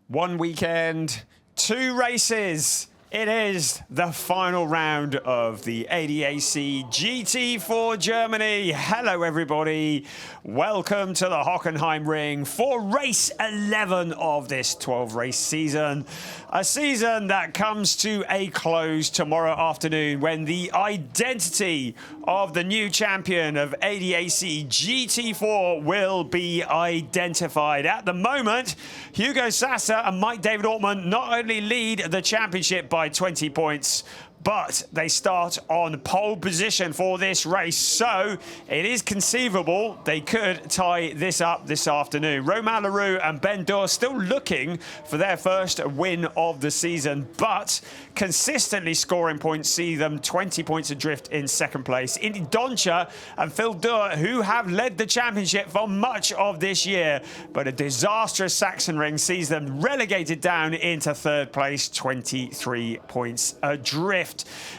One weekend, two races. It is the final round of the ADAC GT4 Germany. Hello, everybody. Welcome to the Hockenheimring for race 11 of this 12-race season. A season that comes to a close tomorrow afternoon when the identity of the new champion of ADAC GT4 will be identified. At the moment, Hugo Sasser and Mike David Ortman not only lead the championship by 20 points, but they start on pole position for this race. So it is conceivable they could tie this up this afternoon. Romain Leroux and Ben Dorr still looking for their first win of the season, but consistently scoring points see them 20 points adrift in second place. Indy Doncher and Phil Durr, who have led the championship for much of this year, but a disastrous Sachsenring sees them relegated down into third place, 23 points adrift.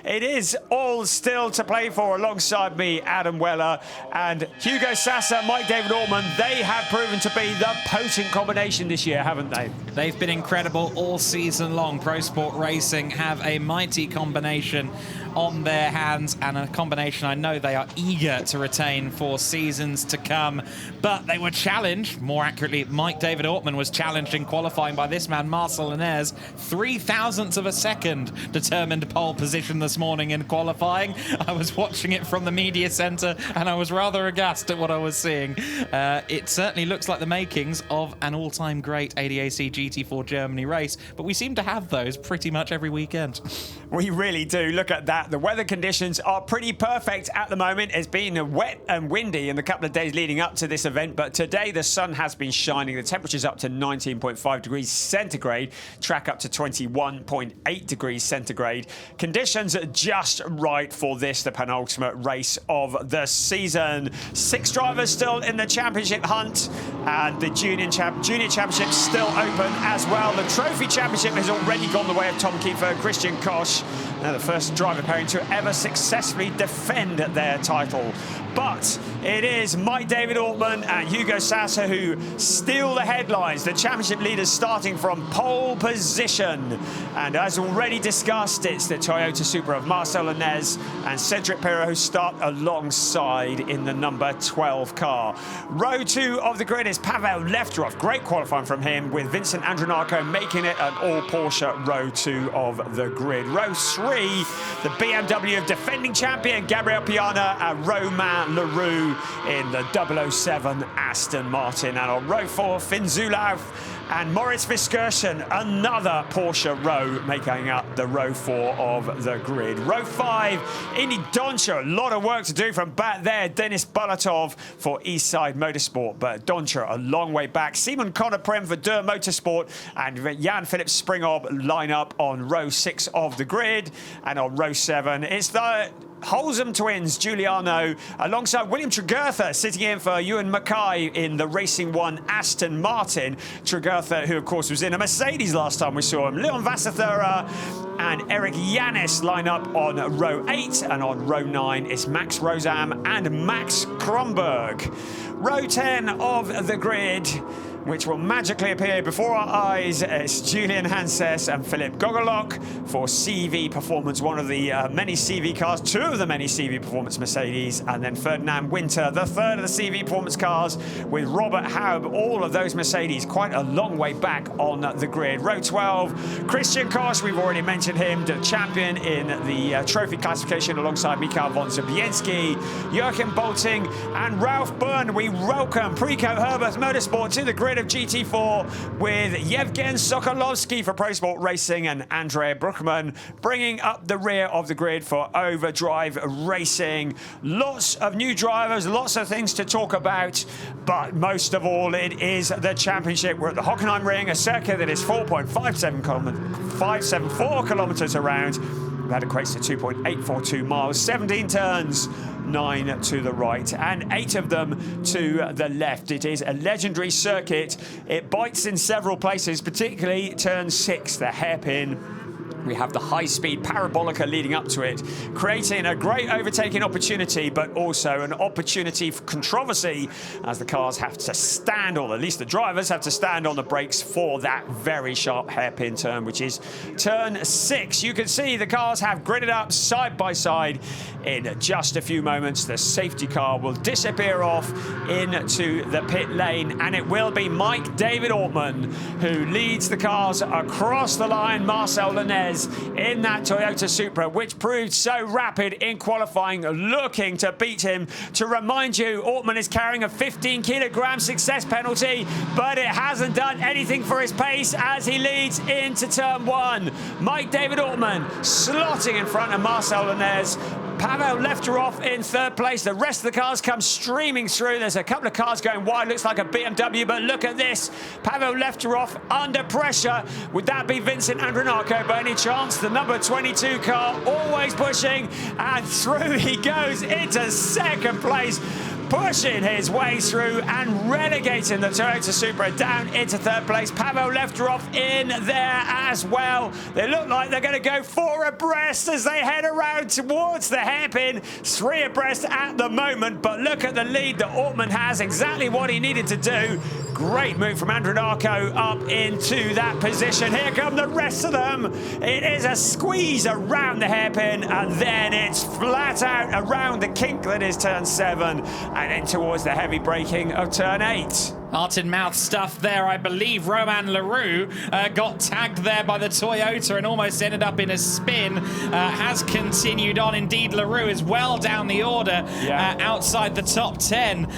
It is all still to play for. Alongside me, Adam Weller and Hugo Sasser, Mike David Ortman. They have proven to be the potent combination this year, haven't they? They've been incredible all season long. Pro Sport Racing have a mighty combination on their hands, and a combination I know they are eager to retain for seasons to come. But they were challenged, more accurately, Mike David Ortman was challenged in qualifying by this man, Marcel Inez. 3,000ths of a second determined pole position this morning in qualifying. I was watching it from the media centre and I was rather aghast at what I was seeing. It certainly looks like the makings of an all-time great ADAC GT4 Germany race, but we seem to have those pretty much every weekend. We really do. Look at that. The weather conditions are pretty perfect at the moment. It's been wet and windy in the couple of days leading up to this event, but today the sun has been shining. The temperature's up to 19.5 degrees centigrade, track up to 21.8 degrees centigrade. Conditions are just right for this, the penultimate race of the season. 6 drivers still in the championship hunt, and the junior championship still open as well. The trophy championship has already gone the way of Tom Kiefer, Christian Koch. Now the first driver pairing to ever successfully defend their title. But it is Mike David Ortman and Hugo Sasser who steal the headlines. The championship leaders starting from pole position. And as already discussed, it's the Toyota Supra of Marcel Inez and Cedric Perrault who start alongside in the number 12 car. Row 2 of the grid is Pavel Lefterov. Great qualifying from him, with Vincent Andronako making it an all-Porsche row 2 of the grid. Row 3, the BMW of defending champion Gabriel Piana and Romain Leroux in the 007 Aston Martin. And on row 4, Finn Zulauf and Moritz Viskirchen, another Porsche row, making up the row 4 of the grid. Row 5, Indy Doncher, a lot of work to do from back there. Denis Balatov for Eastside Motorsport, but Doncher a long way back. Simon Conner-Prem for Durr Motorsport, and Jan-Philipp Springhob line up on row 6 of the grid. And on row 7, it's the Holzem twins, Giuliano, alongside William Tregurtha, sitting in for Ewan Mackay in the Racing One Aston Martin. Tregurtha, who of course was in a Mercedes last time we saw him. Leon Vassathura and Eric Yanis line up on row 8, and on row 9 is Max Rosam and Max Kronberg. Row 10 of the grid, which will magically appear before our eyes. It's Julian Hanses and Philip Gogolok for CV Performance, one of the many CV cars, 2 of the many CV Performance Mercedes, and then Ferdinand Winter, the 3rd of the CV Performance cars, with Robert Haub, all of those Mercedes, quite a long way back on the grid. Row 12, Christian Koch, we've already mentioned him, the champion in the trophy classification alongside Mikhail von Zabienski, Joachim Bolting and Ralph Byrne. We welcome Preco Herbert Motorsport to the grid of GT4 with Yevgen Sokolovsky for Pro Sport Racing and Andrea Bruckmann bringing up the rear of the grid for Overdrive Racing. Lots of new drivers, lots of things to talk about, but most of all, it is the championship. We're at the Hockenheimring, a circuit that is 574 kilometers around. That equates to 2.842 miles, 17 turns, 9 to the right and 8 of them to the left. It is a legendary circuit. It bites in several places, particularly turn 6, the hairpin We have the high-speed Parabolica leading up to it, creating a great overtaking opportunity, but also an opportunity for controversy as the cars have to stand, or at least the drivers have to stand on the brakes for that very sharp hairpin turn, which is turn 6. You can see the cars have gridded up side by side. In just a few moments, the safety car will disappear off into the pit lane, and it will be Mike David Ortman who leads the cars across the line. Marcel Lanez in that Toyota Supra, which proved so rapid in qualifying, looking to beat him. To remind you, Ortman is carrying a 15-kilogram success penalty, but it hasn't done anything for his pace as he leads into turn 1. Mike David Ortman slotting in front of Marcel Lanez. Pavel Lefterov in 3rd place. The rest of the cars come streaming through. There's a couple of cars going wide. Looks like a BMW, but look at this. Pavel Lefterov under pressure. Would that be Vincent Andronacco by any chance? The number 22 car always pushing, and through he goes into 2nd place, pushing his way through and relegating the Toyota Supra down into 3rd place. Pavel Lefterov in there as well. They look like they're going to go 4 abreast as they head around towards the hairpin. 3 abreast at the moment, but look at the lead that Ortman has. Exactly what he needed to do. Great move from Andronacco up into that position. Here come the rest of them. It is a squeeze around the hairpin, and then it's flat out around the kink that is turn 7. And then towards the heavy braking of turn 8. Heart-in-mouth stuff there. I believe Romain Leroux got tagged there by the Toyota and almost ended up in a spin. Has continued on. Indeed, Leroux is well down the order, outside the top 10,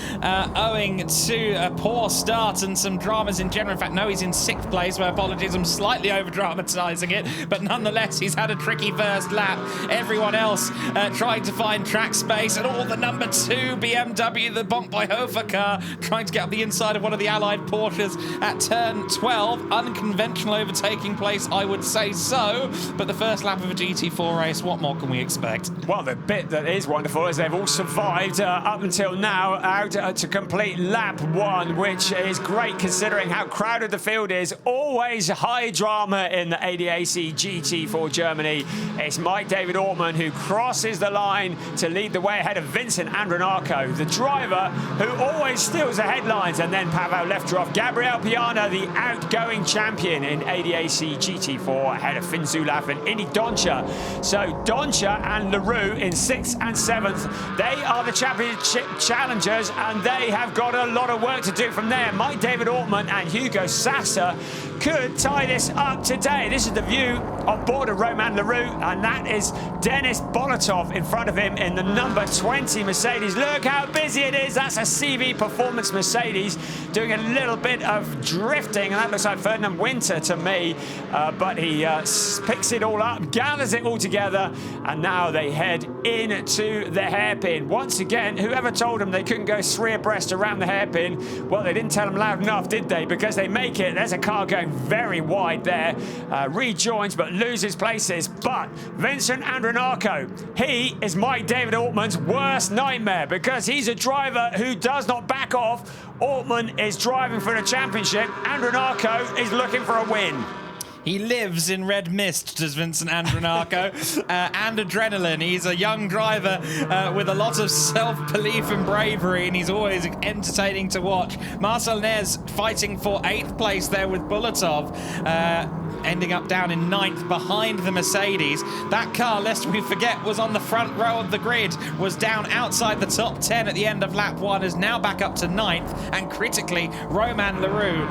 owing to a poor start and some dramas in general. In fact, no, he's in 6th place. My apologies, I'm slightly over-dramatising it, but nonetheless, he's had a tricky first lap. Everyone else trying to find track space, and all the number 2 BMW, the Bonk by Hofer car, trying to get up the inside of one of the Allied Porsches at turn 12. Unconventional overtaking place, I would say so. But the first lap of a GT4 race, what more can we expect? Well, the bit that is wonderful is they've all survived up until now out to complete lap 1, which is great considering how crowded the field is. Always high drama in the ADAC GT4 Germany. It's Mike David Ortman who crosses the line to lead the way ahead of Vincent Andronacco, the driver who always steals the headlines, and then Pavel Lefterov. Gabriel Piana, the outgoing champion in ADAC GT4, ahead of Finn Zulaf and Indy Doncha. So Doncha and Leroux in 6th and 7th. They are the championship challengers, and they have got a lot of work to do from there. Mike David Ortman and Hugo Sasser could tie this up today. This is the view on board of Romain Leroux, and that is Denis Bolotov in front of him in the number 20 Mercedes. Look how busy it is. That's a CV Performance Mercedes doing a little bit of drifting, and that looks like Ferdinand Winter to me, but he picks it all up, gathers it all together, and now they head into the hairpin. Once again, whoever told them they couldn't go 3 abreast around the hairpin, well, they didn't tell them loud enough, did they? Because they make it. There's a car going very wide there, rejoins but loses places. But Vincent Andronacco, he is Mike David Ortman's worst nightmare, because he's a driver who does not back off. Ortman is driving for the championship. Andronacco is looking for a win. He lives in red mist, does Vincent Andronacco, and adrenaline. He's a young driver with a lot of self-belief and bravery, and he's always entertaining to watch. Marcel Lanez fighting for 8th place there with Bolotov, ending up down in 9th behind the Mercedes. That car, lest we forget, was on the front row of the grid, was down outside the top 10 at the end of lap 1, is now back up to 9th, and critically, Romain Leroux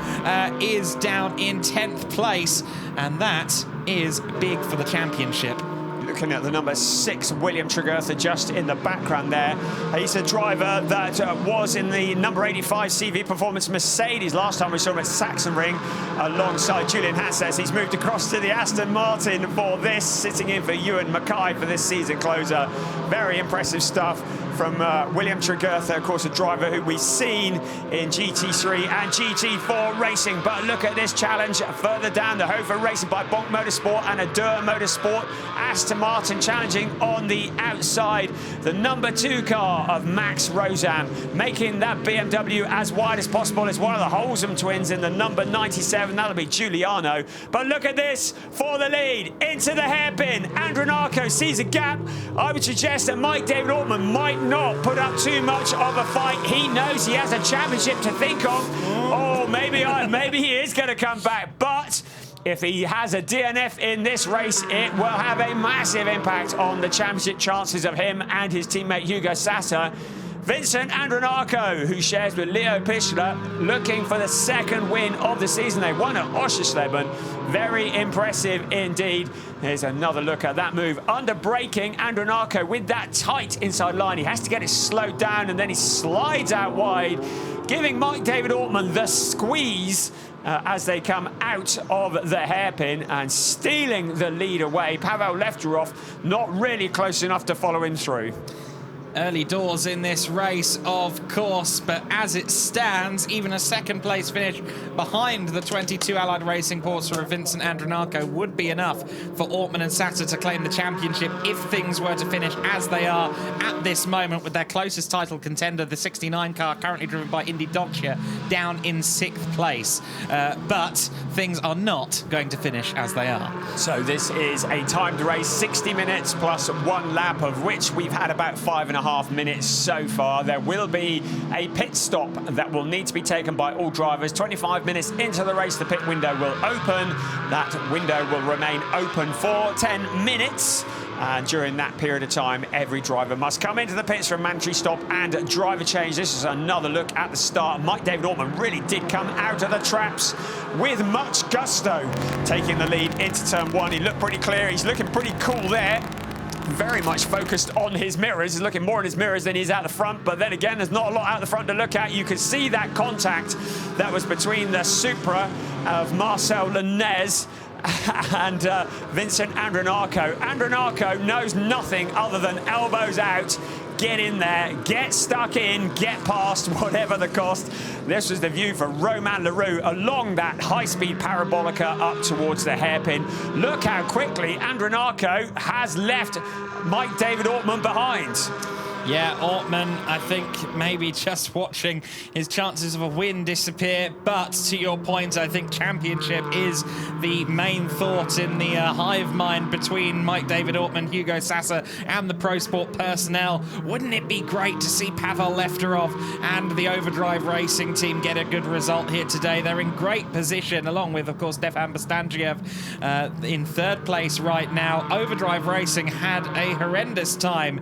is down in 10th place, and that is big for the championship. Looking at the number 6, William Tregurtha, just in the background there. He's a driver that was in the number 85 CV Performance Mercedes. Last time we saw him at Sachsenring alongside Julian Hatzes. He's moved across to the Aston Martin for this, sitting in for Ewan Mackay for this season closer. Very impressive stuff from William Tregurtha, of course, a driver who we've seen in GT3 and GT4 racing. But look at this challenge further down, the Hofer Racing by Bonk Motorsport and ADAC Motorsport. Aston Martin challenging on the outside. The number 2 car of Max Rosam, making that BMW as wide as possible. It's one of the Holzham twins in the number 97. That'll be Giuliano. But look at this for the lead into the hairpin. Andronacco sees a gap. I would suggest that Mike David Ortman might not put up too much of a fight. He knows he has a championship to think of. Oh, maybe he is going to come back. But if he has a DNF in this race, it will have a massive impact on the championship chances of him and his teammate Hugo Sassa. Vincent Andronacco, who shares with Leo Pichler, looking for the 2nd win of the season. They won at Oschersleben. Very impressive indeed. Here's another look at that move. Under braking, Andronacco with that tight inside line. He has to get it slowed down and then he slides out wide, giving Mike David Ortman the squeeze as they come out of the hairpin and stealing the lead away. Pavel Lefterov not really close enough to follow him through. Early doors in this race, of course, but as it stands, even a 2nd place finish behind the 22 Allied Racing Porsche of Vincent Andronacco would be enough for Ortman and Sassa to claim the championship if things were to finish as they are at this moment, with their closest title contender, the 69 car currently driven by Indy Doncia, down in 6th place. But things are not going to finish as they are. So this is a timed race, 60 minutes plus 1 lap, of which we've had about 5.5 minutes so far. There will be a pit stop that will need to be taken by all drivers. 25 minutes into the race, the pit window will open. That window will remain open for 10 minutes. And during that period of time, every driver must come into the pits for a mandatory stop and driver change. This is another look at the start. Mike David Ortman really did come out of the traps with much gusto, taking the lead into turn 1. He looked pretty clear. He's looking pretty cool there. Very much focused on his mirrors. He's looking more at his mirrors than he's out the front. But then again, there's not a lot out the front to look at. You can see that contact that was between the Supra of Marcel Lenez and Vincent Andronacco. Andronacco knows nothing other than elbows out. Get in there, get stuck in, get past, whatever the cost. This was the view for Romain Leroux along that high-speed parabolica up towards the hairpin. Look how quickly Andronacco has left Mike David Ortman behind. Yeah, Ortman, I think maybe just watching his chances of a win disappear. But to your point, I think championship is the main thought in the hive mind between Mike David Ortman, Hugo Sassa, and the Pro Sport personnel. Wouldn't it be great to see Pavel Lefterov and the Overdrive Racing team get a good result here today? They're in great position, along with, of course, Stefan Bastangiev in 3rd place right now. Overdrive Racing had a horrendous time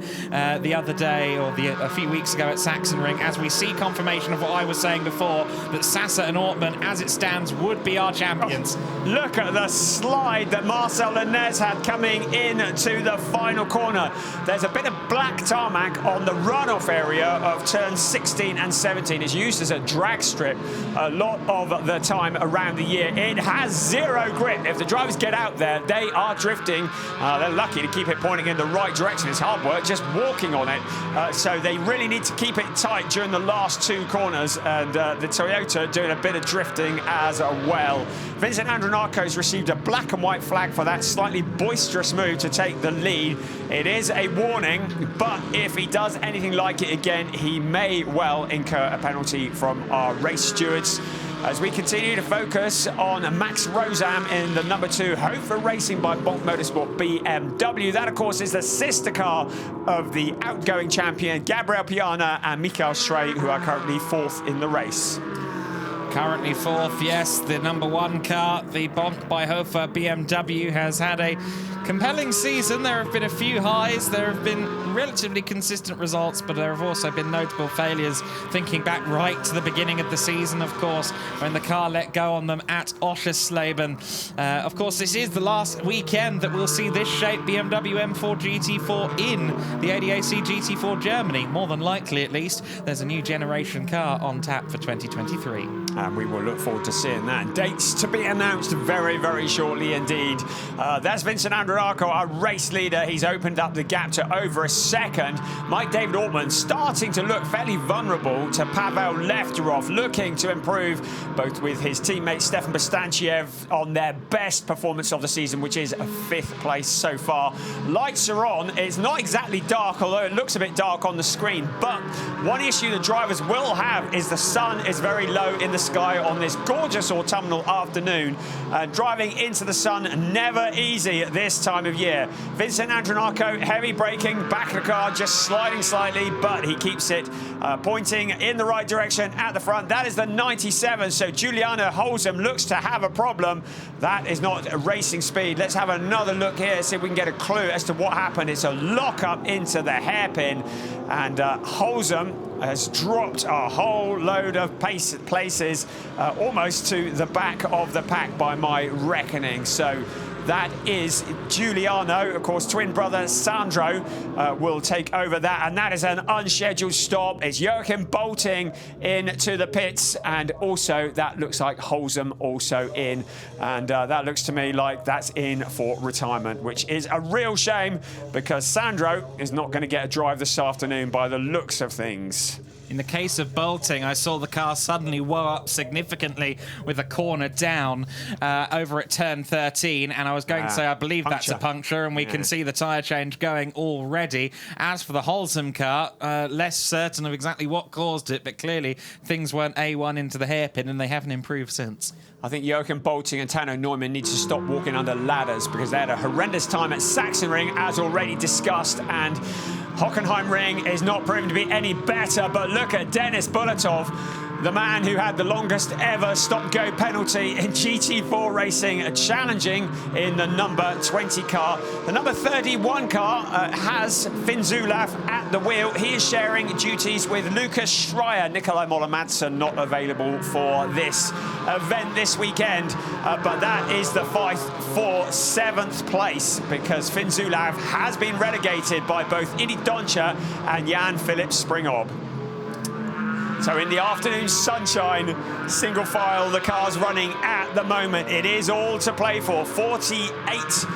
the other day, or a few weeks ago at Sachsenring, as we see confirmation of what I was saying before, that Sassa and Ortman, as it stands, would be our champions. Oh, look at the slide that Marcel Lenez had coming in to the final corner. There's a bit of black tarmac on the runoff area of turns 16 and 17. It's used as a drag strip a lot of the time around the year. It has 0 grip. If the drivers get out there, they are drifting. They're lucky to keep it pointing in the right direction. It's hard work just walking on it. So they really need to keep it tight during the last 2 corners, and the Toyota doing a bit of drifting as well. Vincent Andronacco's received a black and white flag for that slightly boisterous move to take the lead. It is a warning, but if he does anything like it again, he may well incur a penalty from our race stewards. As we continue to focus on Max Rosam in the number 2 Hofer Racing by Bonk Motorsport BMW. That, of course, is the sister car of the outgoing champion Gabriel Piana and Michael Schrey, who are currently 4th in the race. Currently 4th, yes. The number 1 car, the Bonk by Hofer BMW, has had a compelling season. There have been a few highs. There have been relatively consistent results, but there have also been notable failures. Thinking back right to the beginning of the season, of course, when the car let go on them at Oschersleben. Of course, this is the last weekend that we'll see this shape BMW M4 GT4 in the ADAC GT4 Germany. More than likely, at least, there's a new generation car on tap for 2023. And we will look forward to seeing that. Dates to be announced very, very shortly indeed. That's Vincent Andronacco Andronacco, our race leader, he's opened up the gap to over a second. Mike David Altman starting to look fairly vulnerable to Pavel Lefterov, looking to improve both with his teammate Stefan Bostanciev on their best performance of the season, which is a 5th place so far. Lights are on. It's not exactly dark, although it looks a bit dark on the screen. But one issue the drivers will have is the sun is very low in the sky on this gorgeous autumnal afternoon. Driving into the sun, never easy at this time of year. Vincent Andronacco, heavy braking, back of the car, just sliding slightly, but he keeps it pointing in the right direction at the front. That is the 97, so Juliana Holzem looks to have a problem. That is not a racing speed. Let's have another look here, see if we can get a clue as to what happened. It's a lock up into the hairpin, and Holzem has dropped a whole load of places almost to the back of the pack by my reckoning. So that is Giuliano. Of course, twin brother Sandro will take over that, and that is an unscheduled stop. It's Joachim bolting into the pits, and also that looks like Holzem also in, and that looks to me like that's in for retirement, which is a real shame because Sandro is not going to get a drive this afternoon by the looks of things. In the case of bolting, I saw the car suddenly woe up significantly with a corner down over at turn 13, and I was going to say I believe that's a puncture, and we can see the tyre change going already. As for the Holzem car, less certain of exactly what caused it, but clearly things weren't A1 into the hairpin, and they haven't improved since. I think Joachim Bolting and Tano Neumann need to stop walking under ladders because they had a horrendous time at Sachsenring, as already discussed, and Hockenheimring is not proven to be any better. But look at Denis Bulatov, the man who had the longest ever stop-go penalty in GT4 racing, challenging in the number 20 car. The number 31 car has Finn Zulaf at the wheel. He is sharing duties with Lucas Schreier. Nikolai Moller-Madsen not available for this event this weekend, but that is the fight for 7th place because Finn Zulaf has been relegated by both Indy Doncha and Jan-Philipp Springhob. So in the afternoon sunshine, single file, the car's running at the moment. It is all to play for. 48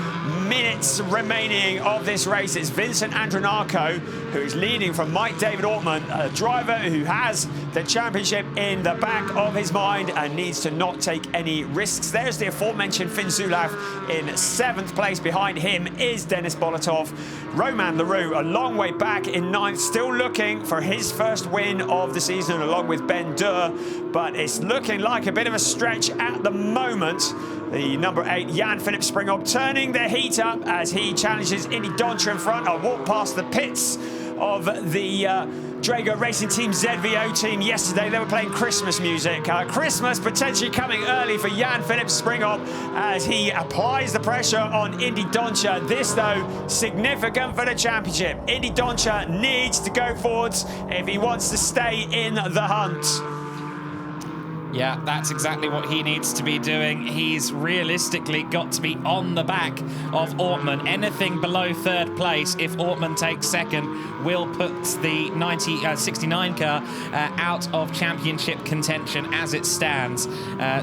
minutes remaining of this race. It's Vincent Andronacco who is leading from Mike David Altman, a driver who has the championship in the back of his mind and needs to not take any risks. There's the aforementioned Finn Zulaf in 7th place. Behind him is Denis Bulatov. Roman Leroux a long way back in 9th, still looking for his first win of the season along with Ben Durr, but it's looking like a bit of a stretch at the moment. The number 8, Jan-Philipp Springhob, turning the heat up as he challenges Indy Doncha in front. I'll walk past the pits of the Drago Racing Team ZVO team yesterday. They were playing Christmas music. Christmas potentially coming early for Jan-Philipp Springhob as he applies the pressure on Indy Doncha. This, though, significant for the championship. Indy Doncha needs to go forwards if he wants to stay in the hunt. Yeah, that's exactly what he needs to be doing. He's realistically got to be on the back of Ortmann. Anything below 3rd place, if Ortmann takes 2nd, will put the 69 car out of championship contention as it stands.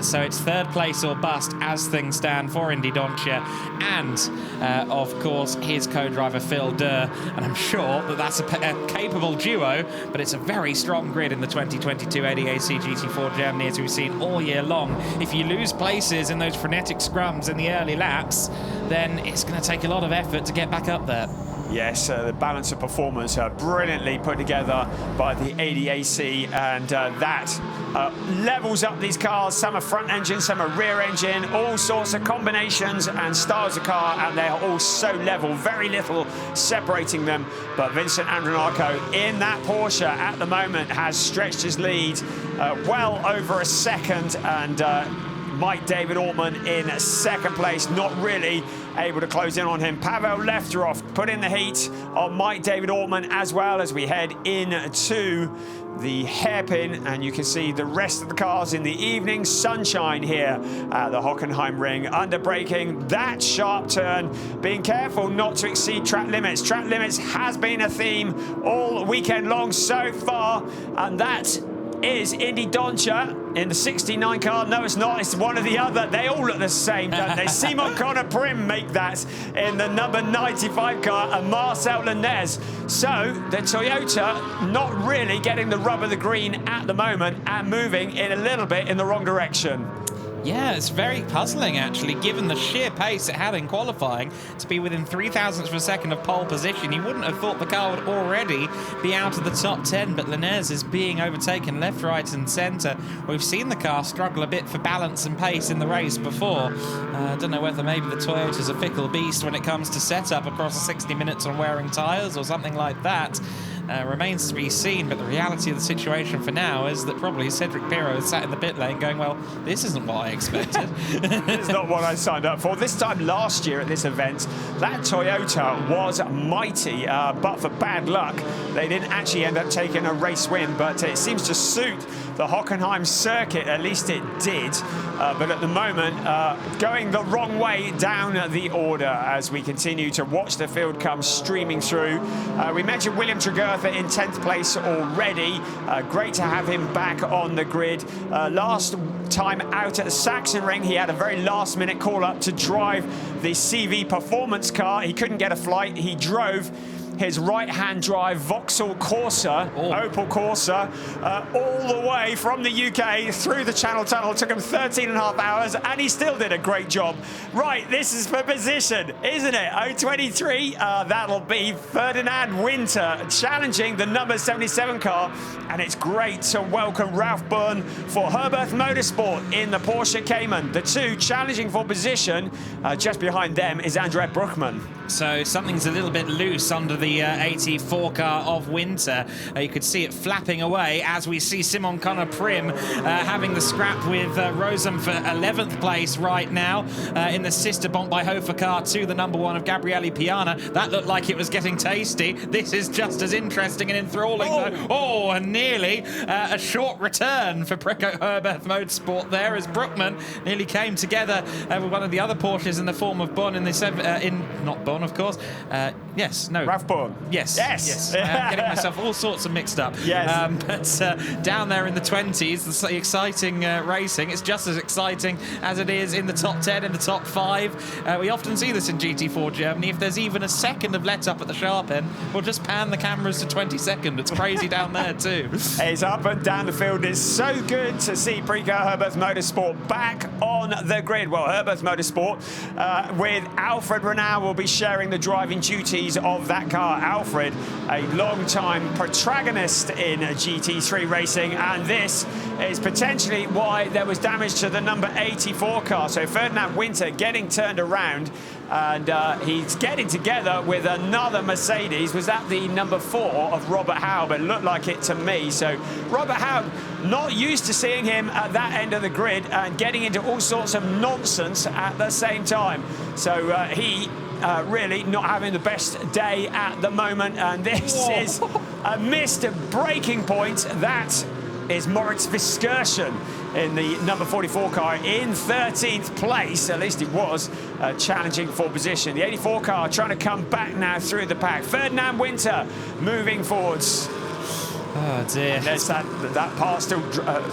So it's 3rd place or bust as things stand for Indy Doncha and, of course, his co-driver Phil Durr. And I'm sure that that's a capable duo, but it's a very strong grid in the 2022 ADAC GT4 Germany, as we've seen all year long. If you lose places in those frenetic scrums in the early laps, then it's going to take a lot of effort to get back up there. Yes, the balance of performance brilliantly put together by the ADAC, and that levels up these cars. Some are front engine, some are rear engine, all sorts of combinations and styles of car, and they're all so level, very little separating them. But Vincent Andronacco in that Porsche at the moment has stretched his lead well over a second, and Mike David Altman in 2nd place, not really able to close in on him. Pavel Lefterov put in the heat on Mike David Altman as well as we head into the hairpin, and you can see the rest of the cars in the evening sunshine here at the Hockenheimring. Under braking, that sharp turn, being careful not to exceed track limits. Track limits has been a theme all weekend long so far, and that is Indy Doncha in the 69 car. No, it's not. It's one or the other. They all look the same, don't they? Simon Connor Prim make that in the number 95 car, and Marcel Lenez. So the Toyota not really getting the rub of the green at the moment and moving in a little bit in the wrong direction. Yeah, it's very puzzling, actually, given the sheer pace it had in qualifying to be within 0.003 of a second of pole position. You wouldn't have thought the car would already be out of the top 10, but Lenez is being overtaken left, right and centre. We've seen the car struggle a bit for balance and pace in the race before. I don't know whether maybe the Toyota's a fickle beast when it comes to setup across 60 minutes on wearing tyres or something like that. Remains to be seen, but the reality of the situation for now is that probably Cedric Pirro is sat in the pit lane going, well, this isn't what I expected. It's not what I signed up for. This time last year at this event, that Toyota was mighty, but for bad luck, they didn't actually end up taking a race win, but it seems to suit the Hockenheim circuit, at least it did. But at the moment, going the wrong way down the order as we continue to watch the field come streaming through. We mentioned William Tregertha in 10th place already. Great to have him back on the grid. Last time out at the Sachsenring, he had a very last-minute call-up to drive the CV performance car. He couldn't get a flight. He drove his right-hand drive Vauxhall Corsa, Opel Corsa, all the way from the UK through the Channel Tunnel. It took him 13.5 hours, and he still did a great job. Right, this is for position, isn't it? 023, that'll be Ferdinand Winter challenging the number 77 car, and it's great to welcome Ralph Bourne for Herberth Motorsport in the Porsche Cayman. The two challenging for position, just behind them is Andre Bruckmann. So something's a little bit loose under the 84 car of Winter. You could see it flapping away as we see Simon Connor Prim having the scrap with Rosum for 11th place right now in the sister Bont by Hofer car to the number 1 of Gabriele Piana. That looked like it was getting tasty. This is just as interesting and enthralling though. Oh, and nearly a short return for Preco Herberth Motorsport there as Bruckmann nearly came together with one of the other Porsches in the form of Bonn in this not Bonn, of course. Ralph Bourne. Yes. I'm getting myself all sorts of mixed up. Yes. But down there in the 20s, the exciting racing. It's just as exciting as it is in the top 10, in the top 5. We often see this in GT4 Germany. If there's even a second of let up at the sharp end, we'll just pan the cameras to 22nd. It's crazy down there too. It's up and down the field. It's so good to see Preco Herberth Motorsport back on the grid. Well, Herberth Motorsport with Alfred Renau will be sharing the driving duties of that car. Alfred, a long-time protagonist in GT3 racing, and this is potentially why there was damage to the number 84 car. So Ferdinand Winter getting turned around, and he's getting together with another Mercedes. Was that the number 4 of Robert Haub? It looked like it to me. So Robert Haub, not used to seeing him at that end of the grid and getting into all sorts of nonsense at the same time. So he really not having the best day at the moment, and this is a missed breaking point. That is Moritz Viskersen in the number 44 car in 13th place. At least he was challenging for position. The 84 car trying to come back now through the pack. Ferdinand Winter moving forwards. Oh dear. And there's that part still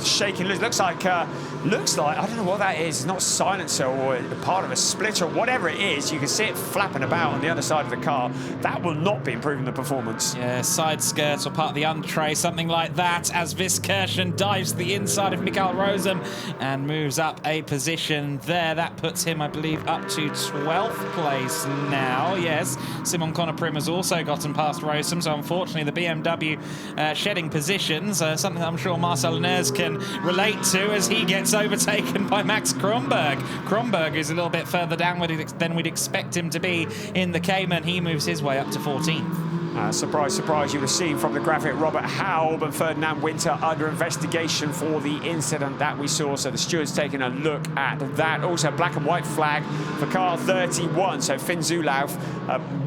shaking loose. Looks like I don't know what that is. It's not silencer or part of a splitter or whatever it is. You can see it flapping about on the other side of the car. That will not be improving the performance. Yeah, side skirts or part of the undertray, something like that, as Viskersen dives to the inside of Mikael Rosum and moves up a position there. That puts him, I believe, up to 12th place now. Yes, Simon Connor Prim has also gotten past Rosum, so unfortunately the BMW shedding positions, something that I'm sure Marcel Lenez can relate to as he gets overtaken by Max Kronberg. Kronberg is a little bit further down than we'd expect him to be in the Cayman. He moves his way up to 14th. Surprise, surprise, you would have seen from the graphic Robert Haub and Ferdinand Winter under investigation for the incident that we saw. So the steward's taking a look at that. Also black and white flag for car 31. So Finn Zulauf,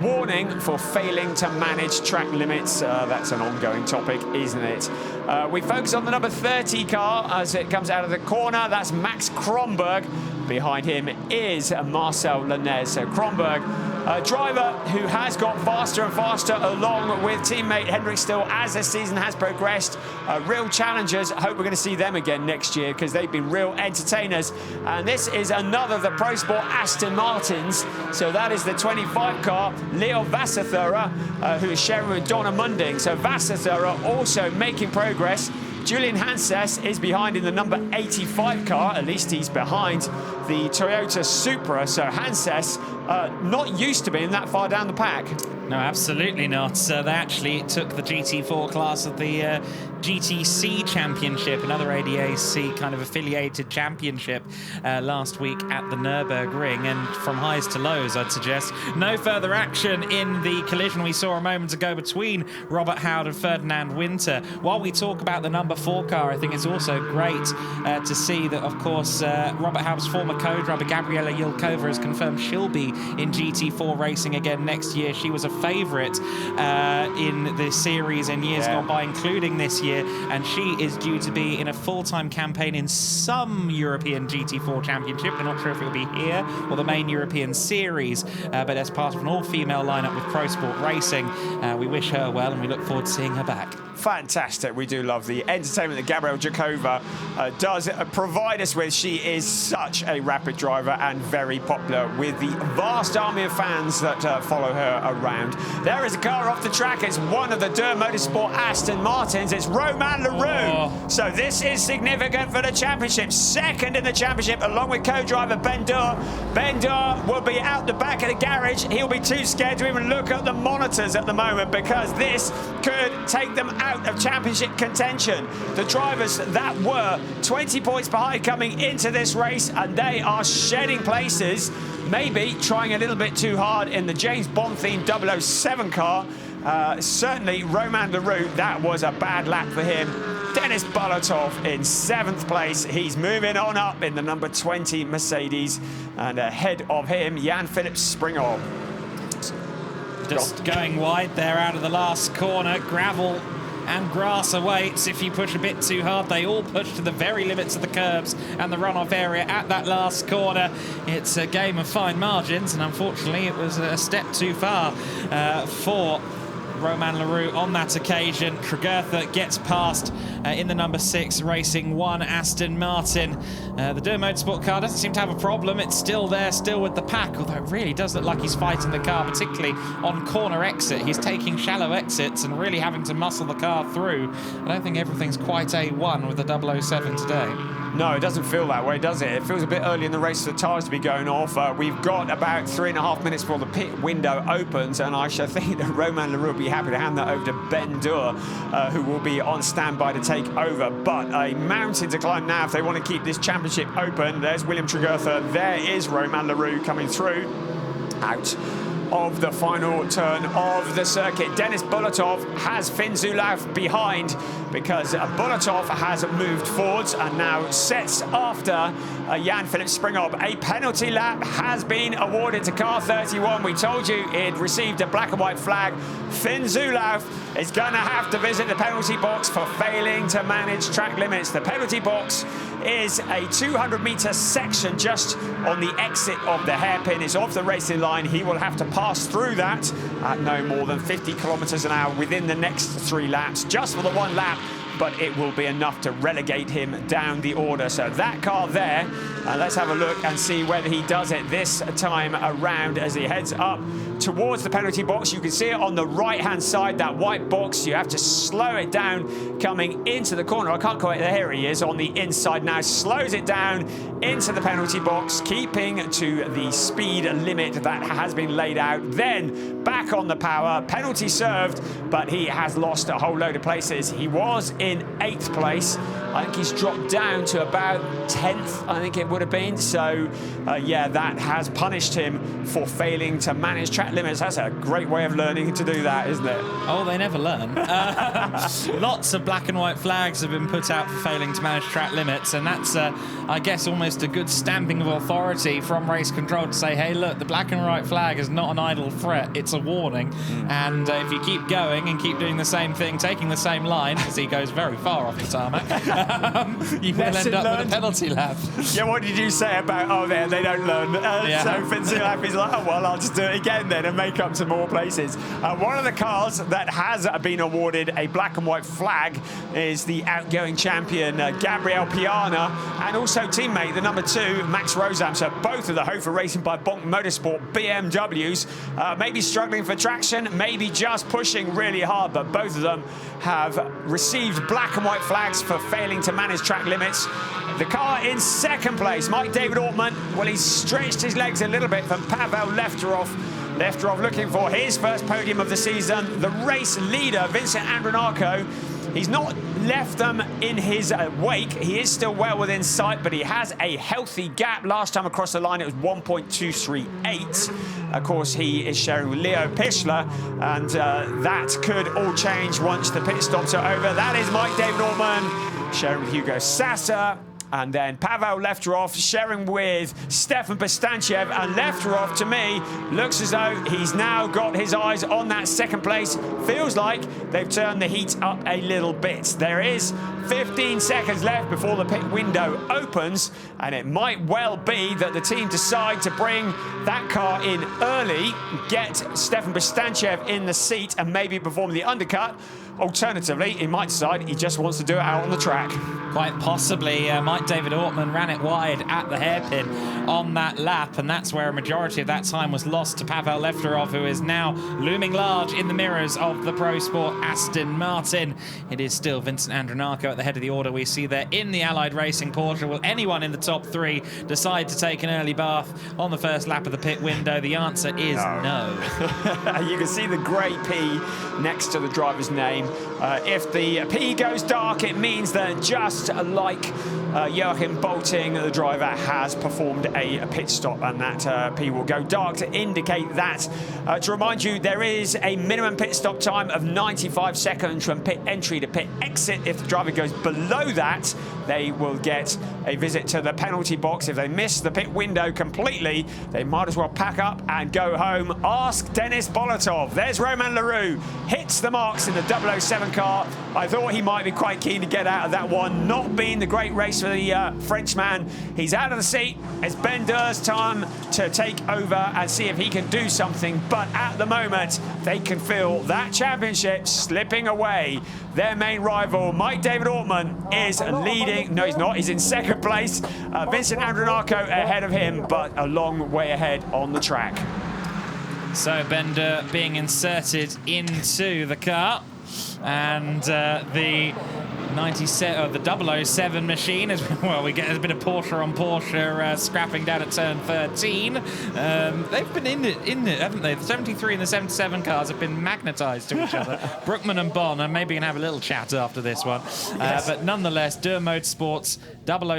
warning for failing to manage track limits. That's an ongoing topic, isn't it? We focus on the number 30 car as it comes out of the corner. That's Max Kronberg. Behind him is Marcel Lenez. So Kronberg A driver who has got faster and faster along with teammate Hendrik Still as the season has progressed. Real challengers. I hope we're going to see them again next year because they've been real entertainers. And this is another of the Pro Sport Aston Martins. So that is the 25 car, Leo Vasserthura, who is sharing with Donna Munding. So Vasserthura also making progress. Julian Hanses is behind in the number 85 car. At least he's behind the Toyota Supra. So Hanses not used to being that far down the pack. No, absolutely not. They actually took the GT4 class of the GTC Championship, another ADAC kind of affiliated championship last week at the Nürburgring, and from highs to lows, I'd suggest. No further action in the collision we saw a moment ago between Robert Howard and Ferdinand Winter. While we talk about the number 4 car, I think it's also great to see that, of course, Robert Howard's former co-driver Gabriela Yilkova has confirmed she'll be in GT4 racing again next year. She was a favourite in the series in years gone by, including this year, and she is due to be in a full-time campaign in some European GT4 championship. We're not sure if it'll be here or the main European series, but as part of an all-female lineup with Pro Sport Racing, we wish her well and we look forward to seeing her back. Fantastic. We do love the entertainment that Gabriela Yilkova does provide us with. She is such a rapid driver and very popular with the vast army of fans that follow her around. There is a car off the track. It's one of the ADAC Motorsport Aston Martins. It's Romain Leroux. Oh. So this is significant for the championship. Second in the championship, along with co-driver Ben Dur. Ben Dur will be out the back of the garage. He'll be too scared to even look at the monitors at the moment because this could take them out of championship contention. The drivers that were 20 points behind coming into this race, and they are shedding places, maybe trying a little bit too hard in the James Bond themed 007 car. Certainly Romain Leroux, that was a bad lap for him. Denis Bolotov in 7th place. He's moving on up in the number 20 Mercedes, and ahead of him Jan-Philipp Springhoff. Just going wide there out of the last corner. Gravel and grass awaits. If you push a bit too hard, they all push to the very limits of the curbs and the runoff area at that last corner. It's a game of fine margins, and unfortunately it was a step too far for Romain Leroux on that occasion. Tregertha gets past in the number 6 Racing 1 Aston Martin. The ADAC Motorsport car doesn't seem to have a problem. It's still there, still with the pack, although it really does look like he's fighting the car, particularly on corner exit. He's taking shallow exits and really having to muscle the car through. I don't think everything's quite A1 with the 007 today. No, it doesn't feel that way, does it? It feels a bit early in the race for the tyres to be going off. We've got about 3.5 minutes before the pit window opens, and I shall think that Romain Leroux will be happy to hand that over to Ben Dur, who will be on standby to take over. But a mountain to climb now if they want to keep this championship open. There's William Tregertha. There is Romain Leroux coming through. Out of the final turn of the circuit. Denis Bolotov has Finn Zulauf behind because Bolotov has moved forwards and now sets after Jan-Philipp Springhoff. A penalty lap has been awarded to car 31. We told you it received a black and white flag. Finn Zulauf is going to have to visit the penalty box for failing to manage track limits. The penalty box is a 200-meter section just on the exit of the hairpin. It's off the racing line. He will have to pass through that at no more than 50 kilometers an hour within the next 3 laps, just for the 1 lap, but it will be enough to relegate him down the order. So that car there, let's have a look and see whether he does it this time around as he heads up towards the penalty box. You can see it on the right-hand side, that white box. You have to slow it down coming into the corner. I can't quite, there he is on the inside now. Slows it down into the penalty box, keeping to the speed limit that has been laid out. Then back on the power, penalty served, but he has lost a whole load of places. He was in 8th place. I think he's dropped down to about 10th, I think it would have been. So, yeah, that has punished him for failing to manage track limits. That's a great way of learning to do that, isn't it? Oh, they never learn. Lots of black and white flags have been put out for failing to manage track limits, and that's, I guess, almost a good stamping of authority from race control to say, hey, look, the black and white flag is not an idle threat, it's a warning. And if you keep going and keep doing the same thing, taking the same line, as he goes very far off the tarmac, You will end up with a penalty lap. Yeah, what did you say about, they don't learn? So Vincent Lappy's like, oh, well, I'll just do it again then and make up some more places. One of the cars that has been awarded a black and white flag is the outgoing champion, Gabriel Piana, and also teammate, the number 2, Max Rosam. So both of the Hofer Racing by Bonk Motorsport BMWs, maybe struggling for traction, maybe just pushing really hard, but both of them have received black and white flags for failing to manage track limits. The car in second place, Mike David Ortman, well, he's stretched his legs a little bit from Pavel Lefterov. Lefterov looking for his first podium of the season. The race leader, Vincent Andronacco, he's not left them in his wake. He is still well within sight, but he has a healthy gap. Last time across the line, it was 1.238. Of course, he is sharing with Leo Pichler, and that could all change once the pit stops are over. That is Mike David Ortman sharing with Hugo Sasser. And then Pavel Lefterov sharing with Stefan Bastanchev. And Lefterov, to me, looks as though he's now got his eyes on that second place. Feels like they've turned the heat up a little bit. There is 15 seconds left before the pit window opens. And it might well be that the team decide to bring that car in early, get Stefan Bastanchev in the seat and maybe perform the undercut. Alternatively, he might decide he just wants to do it out on the track. Quite possibly. Mike David Ortman ran it wide at the hairpin on that lap, and that's where a majority of that time was lost to Pavel Lefterov, who is now looming large in the mirrors of the Pro Sport Aston Martin. It is still Vincent Andronacco at the head of the order. We see there in the Allied Racing Porsche. Will anyone in the top 3 decide to take an early bath on the first lap of the pit window? The answer is no. You can see the grey P next to the driver's name. If the P goes dark, it means that just like Joachim Bolting, the driver, has performed a pit stop, and that P will go dark to indicate that. To remind you, there is a minimum pit stop time of 95 seconds from pit entry to pit exit. If the driver goes below that, they will get a visit to the penalty box. If they miss the pit window completely, they might as well pack up and go home. Ask Denis Bolotov. There's Romain Leroux. Hits the marks in the 007 car. I thought he might be quite keen to get out of that one. Not being the great race for the Frenchman. He's out of the seat. It's Ben Durr's time to take over and see if he can do something. But at the moment, they can feel that championship slipping away. Their main rival, Mike David Ortman, is leading. No, he's not. He's in second place. Vincent Andronacco ahead of him, but a long way ahead on the track. So Ben Durr being inserted into the car, and the 97, the 007 machine, as well, we get a bit of Porsche on Porsche scrapping down at turn 13. They've been in it, haven't they? The 73 and the 77 cars have been magnetised to each other. Brookman and Bonn are maybe going to have a little chat after this one. Yes. But nonetheless, Durr Motorsports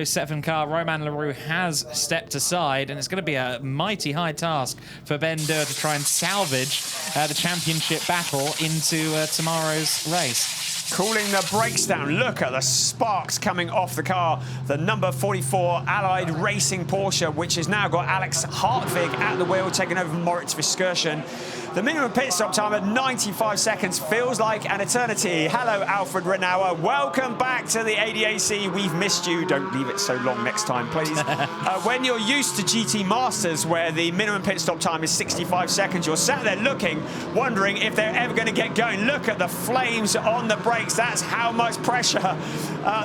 007 car, Romain Leroux has stepped aside, and it's going to be a mighty high task for Ben Durr to try and salvage the championship battle into tomorrow's race. Cooling the brakes down. Look at the sparks coming off the car. The number 44 Allied Racing Porsche, which has now got Alex Hartvig at the wheel, taking over from Moritz Viskersen. The minimum pit stop time at 95 seconds feels like an eternity. Hello, Alfred Renauer. Welcome back to the ADAC. We've missed you. Don't leave it so long next time, please. When you're used to GT Masters, where the minimum pit stop time is 65 seconds, you're sat there looking, wondering if they're ever going to get going. Look at the flames on the brakes. That's how much pressure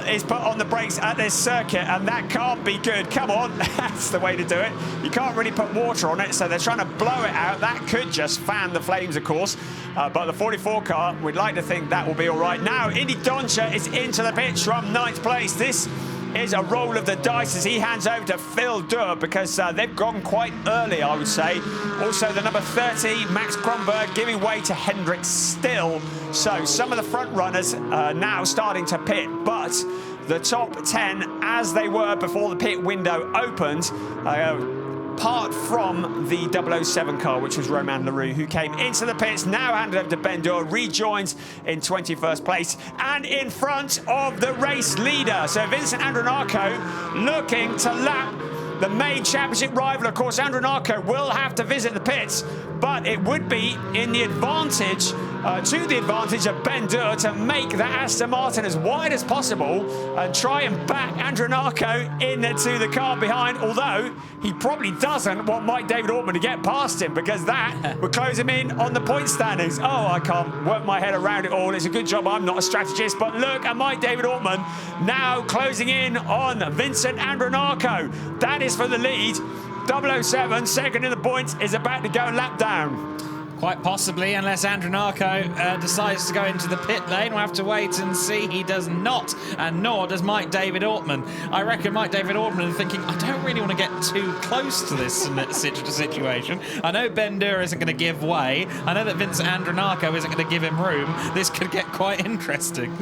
is put on the brakes at this circuit, and that can't be good. Come on, that's the way to do it. You can't really put water on it, so they're trying to blow it out. That could just fan the flames, of course, but the 44 car, we'd like to think that will be all right. Now, Indy Doncher is into the pits from 9th place. This is a roll of the dice as he hands over to Phil Durr, because they've gone quite early, I would say. Also, the number 30, Max Kronberg, giving way to Hendrik Still. So some of the front runners are now starting to pit, but the top 10, as they were before the pit window opened, apart from the 007 car, which was Romain Leroux, who came into the pits, now handed over to Ben Durr, rejoins in 21st place and in front of the race leader. So Vincent Andronacco looking to lap the main championship rival. Of course, Andronacco will have to visit the pits, but it would be in the advantage to the advantage of Ben Durr to make the Aston Martin as wide as possible and try and back Andronacco into the car behind, although he probably doesn't want Mike David Ortman to get past him, because that would close him in on the point standings. Oh, I can't work my head around it all. It's a good job I'm not a strategist, but look at Mike David Ortman now closing in on Vincent Andronacco. That is for the lead. 007, second in the points, is about to go lap down. Quite possibly, unless Andronacco decides to go into the pit lane. We'll have to wait and see. He does not, and nor does Mike David Ortman. I reckon Mike David Ortman is thinking, I don't really want to get too close to this situation. I know Ben Durr isn't going to give way. I know that Vincent Andronacco isn't going to give him room. This could get quite interesting.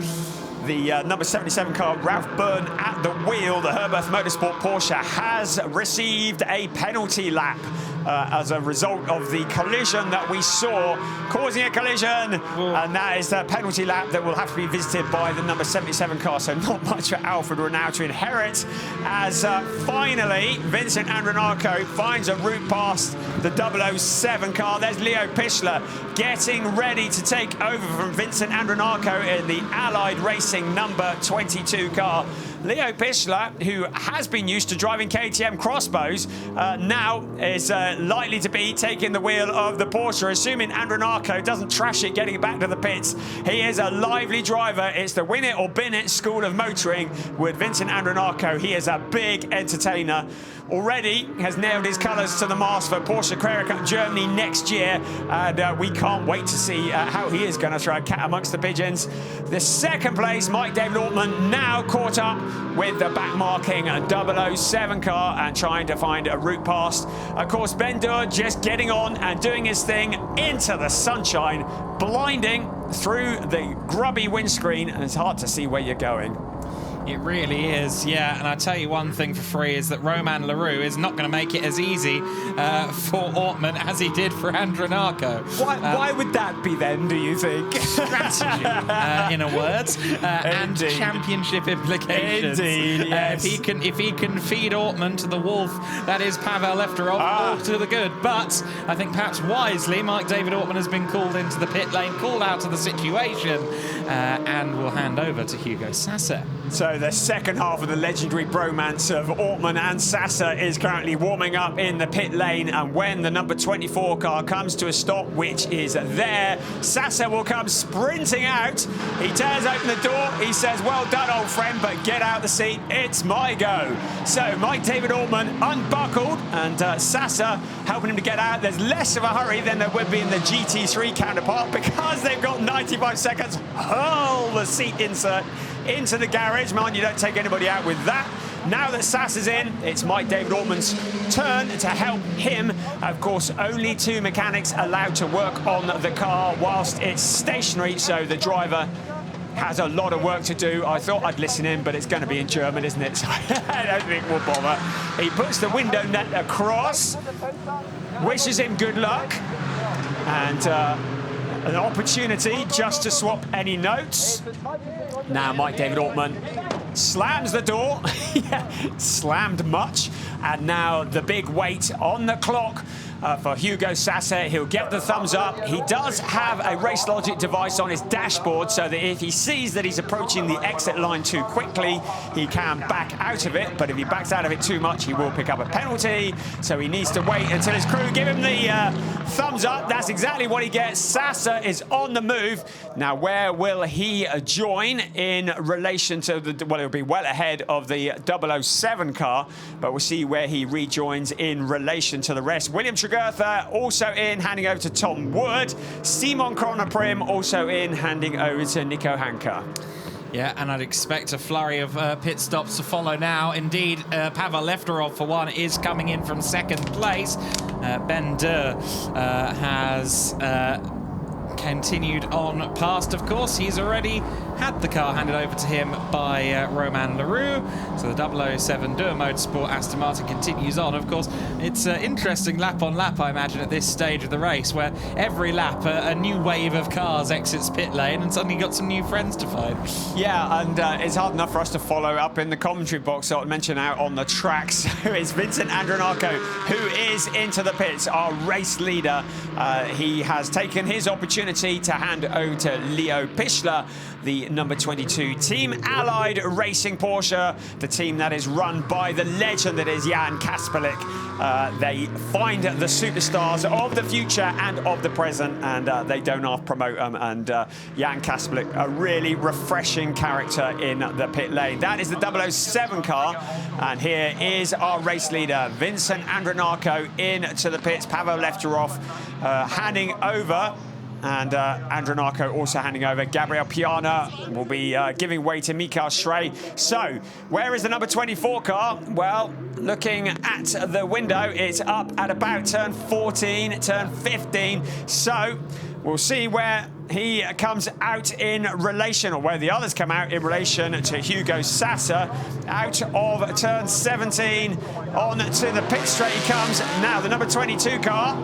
The number 77 car, Ralph Byrne at the wheel. The Herberth Motorsport Porsche has received a penalty lap as a result of the collision that we saw, causing a collision. And that is the penalty lap that will have to be visited by the number 77 car. So not much for Alfred Renau to inherit, as finally Vincent Andronacco finds a route past the 007 car. There's Leo Pichler getting ready to take over from Vincent Andronacco in the Allied Racing number 22 car. Leo Pichler, who has been used to driving KTM crossbows, now is likely to be taking the wheel of the Porsche, assuming Andronacco doesn't trash it getting back to the pits. He is a lively driver. It's the win it or bin it school of motoring with Vincent Andronacco. He is a big entertainer. Already has nailed his colours to the mast for Porsche Carrera Cup Germany next year, and we can't wait to see how he is going to throw a cat amongst the pigeons. The second place, Mike David Ortman, now caught up with the back-marking 007 car and trying to find a route past. Of course, Ben Durr just getting on and doing his thing into the sunshine, blinding through the grubby windscreen, and it's hard to see where you're going. It really is, yeah. And I tell you one thing for free is that Romain Leroux is not going to make it as easy for Ortman as he did for Andronacco. Why would that be then, do you think? Strategy, in a word, and championship implications. Indeed, yes. If he can feed Ortman to the wolf, that is Pavel Lefterov, all to the good. But I think perhaps wisely, Mike David Ortman has been called into the pit lane, called out of the situation, and will hand over to Hugo Sasser. So the second half of the legendary bromance of Ortman and Sasser is currently warming up in the pit lane, and when the number 24 car comes to a stop, which is there, Sasser will come sprinting out. He tears open the door. He says, well done, old friend, but get out the seat. It's my go. So Mike David Ortman unbuckled, and Sasser helping him to get out. There's less of a hurry than there would be in the GT3 counterpart, because they've got 95 seconds. Hurl the seat insert into the garage. Man, you don't take anybody out with that. Now that Sass is in, it's Mike David Ortman's turn to help him. Of course, only 2 mechanics allowed to work on the car whilst it's stationary, so the driver has a lot of work to do. I thought I'd listen in, but it's going to be in German, isn't it? So I don't think we'll bother. He puts the window net across, wishes him good luck, and an opportunity just to swap any notes. Now Mike David Ortman slams the door. Yeah, slammed much. And now the big weight on the clock for Hugo Sasser. He'll get the thumbs up. He does have a race logic device on his dashboard, so that if he sees that he's approaching the exit line too quickly, he can back out of it. But if he backs out of it too much, he will pick up a penalty. So he needs to wait until his crew give him the thumbs up. That's exactly what he gets. Sasser is on the move. Now, where will he join in relation to the, well, it'll be well ahead of the 007 car, but we'll see where he rejoins in relation to the rest. William Tregurtha also in, handing over to Tom Wood. Simon Kronaprim also in, handing over to Nico Hanka. Yeah, and I'd expect a flurry of pit stops to follow now. Indeed, Pavel Lefterov, for one, is coming in from second place. Ben Durr has continued on past, of course. He's already had the car handed over to him by Romain Leroux. So the 007 GT Motorsport Aston Martin continues on. Of course, it's an interesting lap on lap, I imagine, at this stage of the race, where every lap a new wave of cars exits pit lane, and suddenly you've got some new friends to find. Yeah, and it's hard enough for us to follow up in the commentary box. So I'll mention out on the tracks. So it's Vincent Andronacco, who is into the pits, our race leader. He has taken his opportunity to hand over to Leo Pichler, the number 22 Team Allied Racing Porsche, the team that is run by the legend that is Jan Kasperlik. They find the superstars of the future and of the present, and they don't half promote them. And Jan Kasperlik, a really refreshing character in the pit lane. That is the 007 car, and here is our race leader, Vincent Andronacco, into the pits. Pavel Lefterov handing over. And Andronacco also handing over. Gabriel Piana will be giving way to Mikael Schrey. So, where is the number 24 car? Well, looking at the window, it's up at about turn 14, turn 15. So, we'll see where he comes out in relation, or where the others come out in relation to Hugo Sassa. Out of turn 17, on to the pit straight he comes. Now, the number 22 car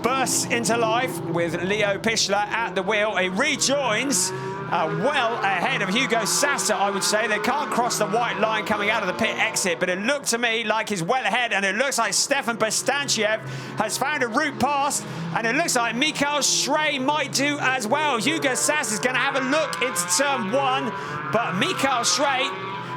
bursts into life with Leo Pichler at the wheel. He rejoins well ahead of Hugo Sassa, I would say. They can't cross the white line coming out of the pit exit, but it looked to me like he's well ahead, and it looks like Stefan Bastanchiev has found a route past, and it looks like Mikael Schrey might do as well. Hugo Sassa is going to have a look into turn 1, but Mikael Schrey,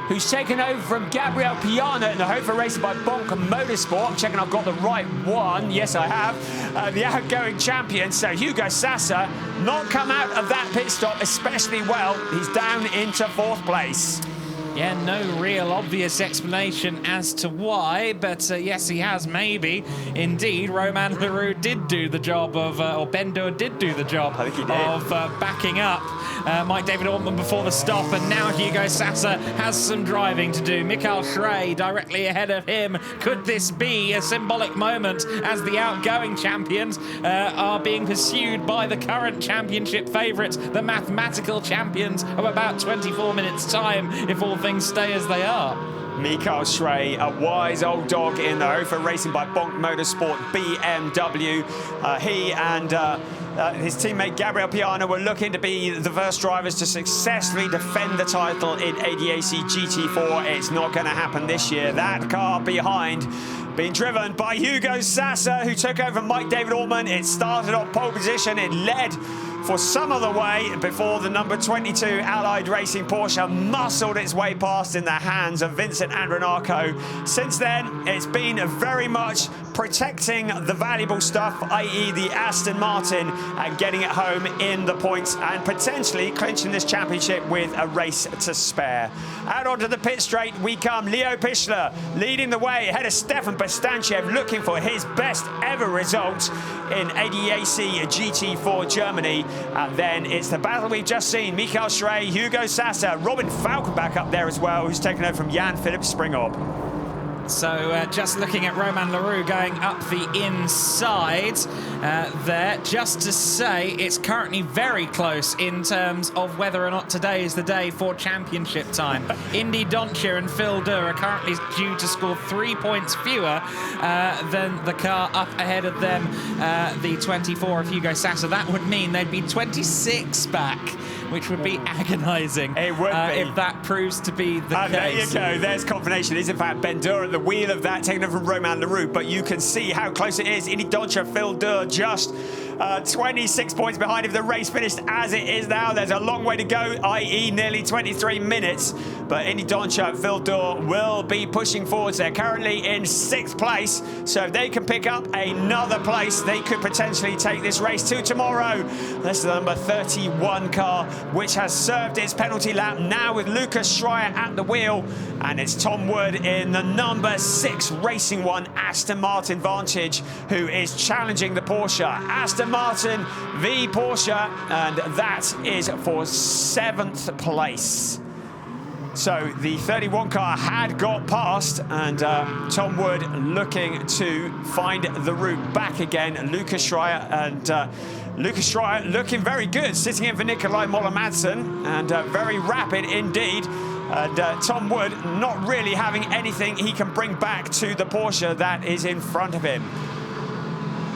who's taken over from Gabriel Piana in the Hofer Racing by Bonk Motorsport. I'm checking I've got the right one. Yes, I have. The outgoing champion. So Hugo Sassa not come out of that pit stop especially well. He's down into 4th place. Yeah, no real obvious explanation as to why, but yes, he has maybe. Indeed, Romain Leroux did do the job of, or Ben Doer did do the job I think he did. of backing up Mike David Ortman before the stop, and now Hugo Sassa has some driving to do. Mikael Schrey directly ahead of him. Could this be a symbolic moment as the outgoing champions are being pursued by the current championship favourites, the mathematical champions of about 24 minutes' time, if all things stay as they are? Mikael Schrey, a wise old dog in the Hofer Racing by Bonk Motorsport BMW. He and his teammate Gabriel Piana were looking to be the first drivers to successfully defend the title in ADAC GT4. It's not going to happen this year. That car behind being driven by Hugo Sassa, who took over Mike David Ortman. It started off pole position. It led for some of the way before the number 22 Allied Racing Porsche muscled its way past in the hands of Vincent Andronacco. Since then, it's been very much protecting the valuable stuff, i.e. the Aston Martin, and getting it home in the points and potentially clinching this championship with a race to spare. Out onto the pit straight we come. Leo Pichler leading the way ahead of Stefan Bastanchiev, looking for his best ever result in ADAC GT4 Germany. And then it's the battle we've just seen. Mikael Schrey, Hugo Sassa, Robin Falkenbach up there as well, who's taken over from Jan-Philipp Springhob. So just looking at Romain Leroux going up the inside there, just to say it's currently very close in terms of whether or not today is the day for championship time. Indy Dontje and Phil Durr are currently due to score 3 points fewer than the car up ahead of them, the 24 of Hugo Sassa. That would mean they'd be 26 back, which would be agonising. It would be. If that proves to be the case. There you go. There's confirmation. It is in fact Ben Durr at the wheel of that, taken over from Romain Leroux, but you can see how close it is. Indy Dontje, Phil Durr just 26 points behind if the race finished as it is now. There's a long way to go, i.e. nearly 23 minutes, but Indy Dontje, Phil Durr will be pushing forwards. They're currently in 6th place, so if they can pick up another place, they could potentially take this race to tomorrow. This is the number 31 car, which has served its penalty lap now with Lucas Schreier at the wheel, and it's Tom Wood in the number 6 Racing One Aston Martin Vantage, who is challenging the Porsche. Aston Martin v Porsche, and that is for 7th place. So the 31 car had got past, and Tom Wood looking to find the route back again. Lucas Schreier and Lucas Schreier looking very good, sitting in for Nikolai Moller-Madsen, and very rapid indeed. And Tom Wood not really having anything he can bring back to the Porsche that is in front of him.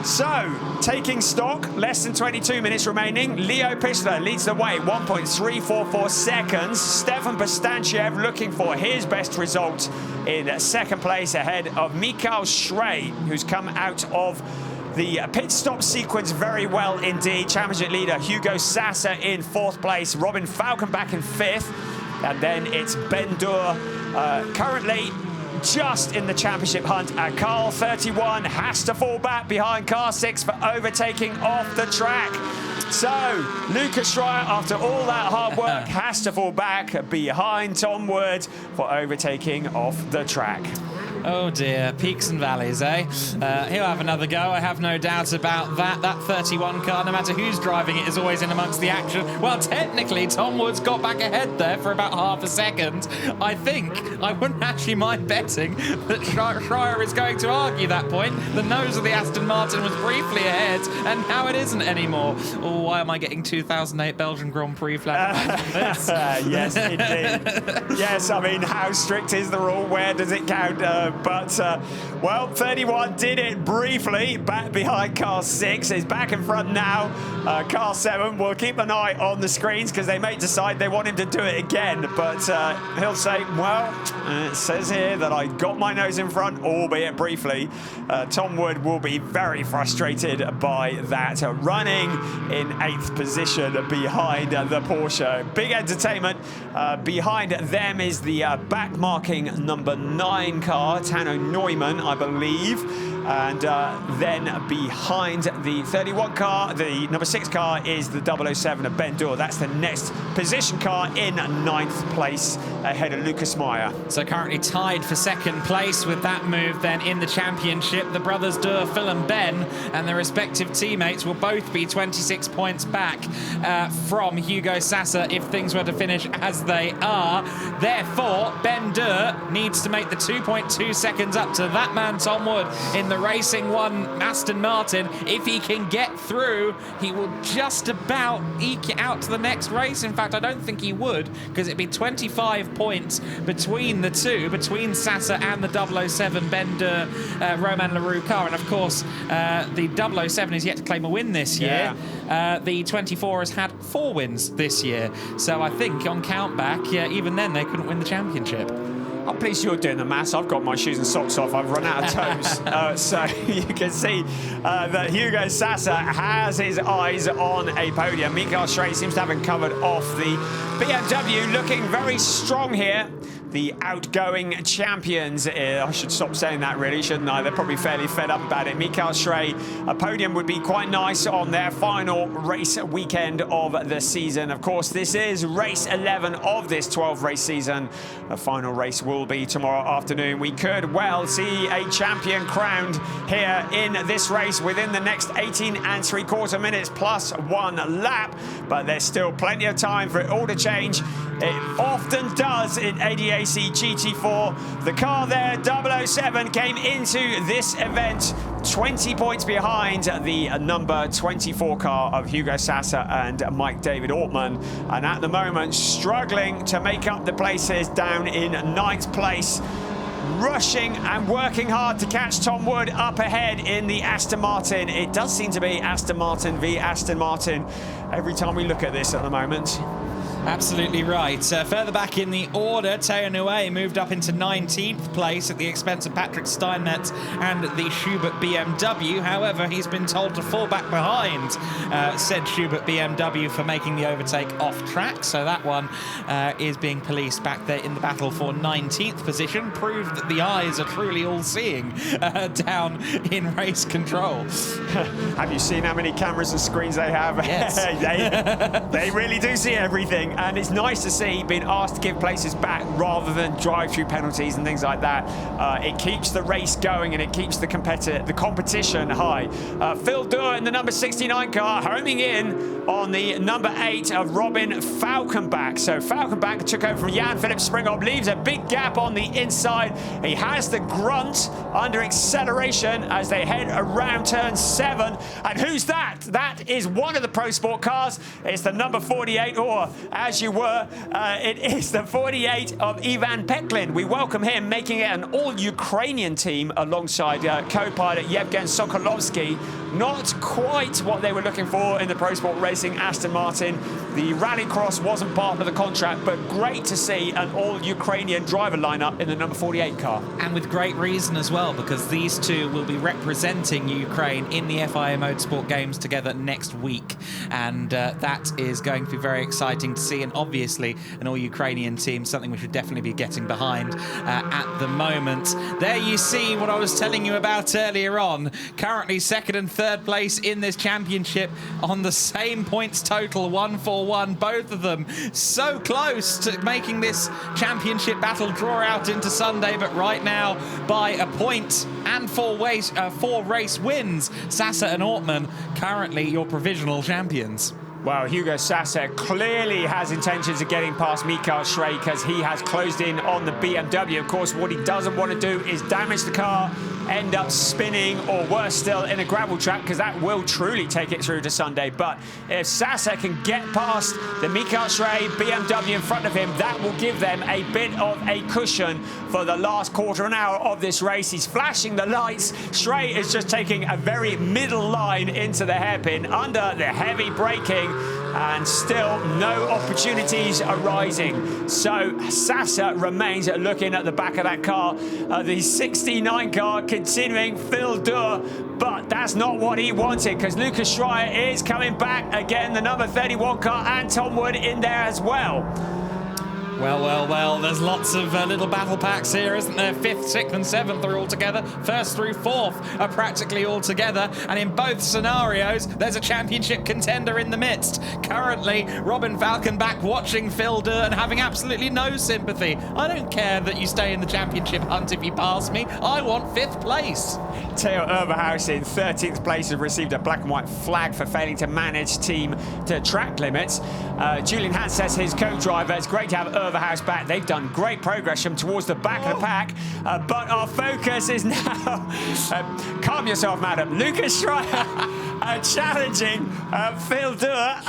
So, taking stock, less than 22 minutes remaining. Leo Pichler leads the way, 1.344 seconds. Stefan Bostanchiev looking for his best result in second place ahead of Mikael Schrey, who's come out of the pit stop sequence very well indeed. Championship leader Hugo Sasser in fourth place, Robin Falkenbach in fifth. And then it's Ben Dur currently just in the championship hunt, and Carl 31 has to fall back behind car 6 for overtaking off the track. So Lucas Schreier, after all that hard work, has to fall back behind Tom Wood for overtaking off the track. Oh dear, peaks and valleys, eh? He'll have another go, I have no doubt about that. That 31 car, no matter who's driving it, is always in amongst the action. Well, technically, Tom Wood's got back ahead there for about half a second. I think I wouldn't actually mind betting that Schreier is going to argue that point. The nose of the Aston Martin was briefly ahead, and now it isn't anymore. Oh, why am I getting 2008 Belgian Grand Prix flag? Yes, indeed. Yes, I mean, how strict is the rule? Where does it count? Well, 31 did it briefly, back behind car 6. Is back in front now. Car 7 will keep an eye on the screens because they may decide they want him to do it again. But he'll say, well, it says here that I got my nose in front, albeit briefly. Tom Wood will be very frustrated by that. Running in 8th position behind the Porsche. Big entertainment. Behind them is the back-marking number 9 car, Tano Neumann, I believe. And then behind the 31 car, the number 6 car is the 007 of Ben Dur. That's the next position car in 9th place ahead of Lucas Meyer. So currently tied for second place with that move then in the championship. The brothers Dur, Phil and Ben, and their respective teammates will both be 26 points back from Hugo Sasser if things were to finish as they are. Therefore, Ben Dur needs to make the 2.2 seconds up to that man Tom Wood in the Racing 1 Aston Martin. If he can get through, he will just about eke it out to the next race. In fact, I don't think he would, because it'd be 25 points between the two, between Sasser and the 007 Ben Dur, Romain Leroux car. And of course, the 007 is yet to claim a win this year. The 24 has had 4 wins this year. So I think on countback, even then they couldn't win the championship. I'm pleased you're doing the maths. I've got my shoes and socks off. I've run out of toes. So you can see that Hugo Sasser has his eyes on a podium. Mikael Schrey seems to have been covered off. The BMW looking very strong here. The outgoing champions. I should stop saying that, really, shouldn't I? They're probably fairly fed up about it. Mikael Schrey, a podium would be quite nice on their final race weekend of the season. Of course, this is race 11 of this 12-race season. The final race will be tomorrow afternoon. We could well see a champion crowned here in this race within the next 18 and 3/4 minutes plus 1 lap. But there's still plenty of time for it all to change. It often does in ADAC GT4. The car there, 007, came into this event 20 points behind the number 24 car of Hugo Sasser and Mike David Ortmann. And at the moment, struggling to make up the places down in 9th place. Rushing and working hard to catch Tom Wood up ahead in the Aston Martin. It does seem to be Aston Martin v Aston Martin every time we look at this at the moment. Absolutely right. Further back in the order, Teo Nue moved up into 19th place at the expense of Patrick Steinmetz and the Schubert BMW. However, he's been told to fall back behind said Schubert BMW for making the overtake off track. So that one is being policed back there in the battle for 19th position. Proved that the eyes are truly all-seeing down in race control. Have you seen how many cameras and screens they have? Yes. They really do see everything. racing, and it's nice to see being asked to give places back rather than drive-through penalties and things like that. It keeps the race going and it keeps the competition high. Phil Durr in the number 69 car, homing in on the number 8 of Robin Falkenbach. So Falkenbach took over from Jan-Philipp Springhoff, leaves a big gap on the inside. He has the grunt under acceleration as they head around turn 7. And who's that? That is one of the Pro Sport cars. It's the number 48, or as you were, it is the 48 of Ivan Peklin. We welcome him, making it an all-Ukrainian team alongside co-pilot Yevgen Sokolovsky. Not quite what they were looking for in the Pro Sport Racing Aston Martin. The Rallycross wasn't part of the contract, but great to see an all-Ukrainian driver lineup in the number 48 car. And with great reason as well, because these two will be representing Ukraine in the FIA Motorsport Games together next week. And that is going to be very exciting to see. And obviously, an all-Ukrainian team, something we should definitely be getting behind at the moment. There you see what I was telling you about earlier on. Currently second and third place in this championship on the same points total, 1-4-1, both of them so close to making this championship battle draw out into Sunday, but right now by a point and 4 race wins, Sasa and Ortmann currently your provisional champions. Well, Hugo Sasa clearly has intentions of getting past Mikael Schrey because he has closed in on the BMW. Of course, what he doesn't want to do is damage the car, end up spinning, or worse still, in a gravel trap, because that will truly take it through to Sunday. But if Sasa can get past the Mikael Schrey BMW in front of him, that will give them a bit of a cushion for the last quarter of an hour of this race. He's flashing the lights. Schrey is just taking a very middle line into the hairpin under the heavy braking, and still no opportunities arising. So Sasa remains looking at the back of that car. The 69 car continuing Phil Durr, but that's not what he wanted, because Lucas Schreier is coming back again, the number 31 car, and Tom Wood in there as well. Well, there's lots of little battle packs here, isn't there? 5th, 6th and 7th are all together. 1st through 4th are practically all together. And in both scenarios, there's a championship contender in the midst. Currently, Robin Falkenbach watching Phil Durr and having absolutely no sympathy. I don't care that you stay in the championship hunt if you pass me. I want 5th place. Theo Overhaus in 13th place has received a black and white flag for failing to manage team to track limits. Julian Hans says his co-driver, it's great to have Overhaus back. They've done great progress from towards the back of the pack, but our focus is now calm yourself, madam. Lucas Schreier challenging Phil Durr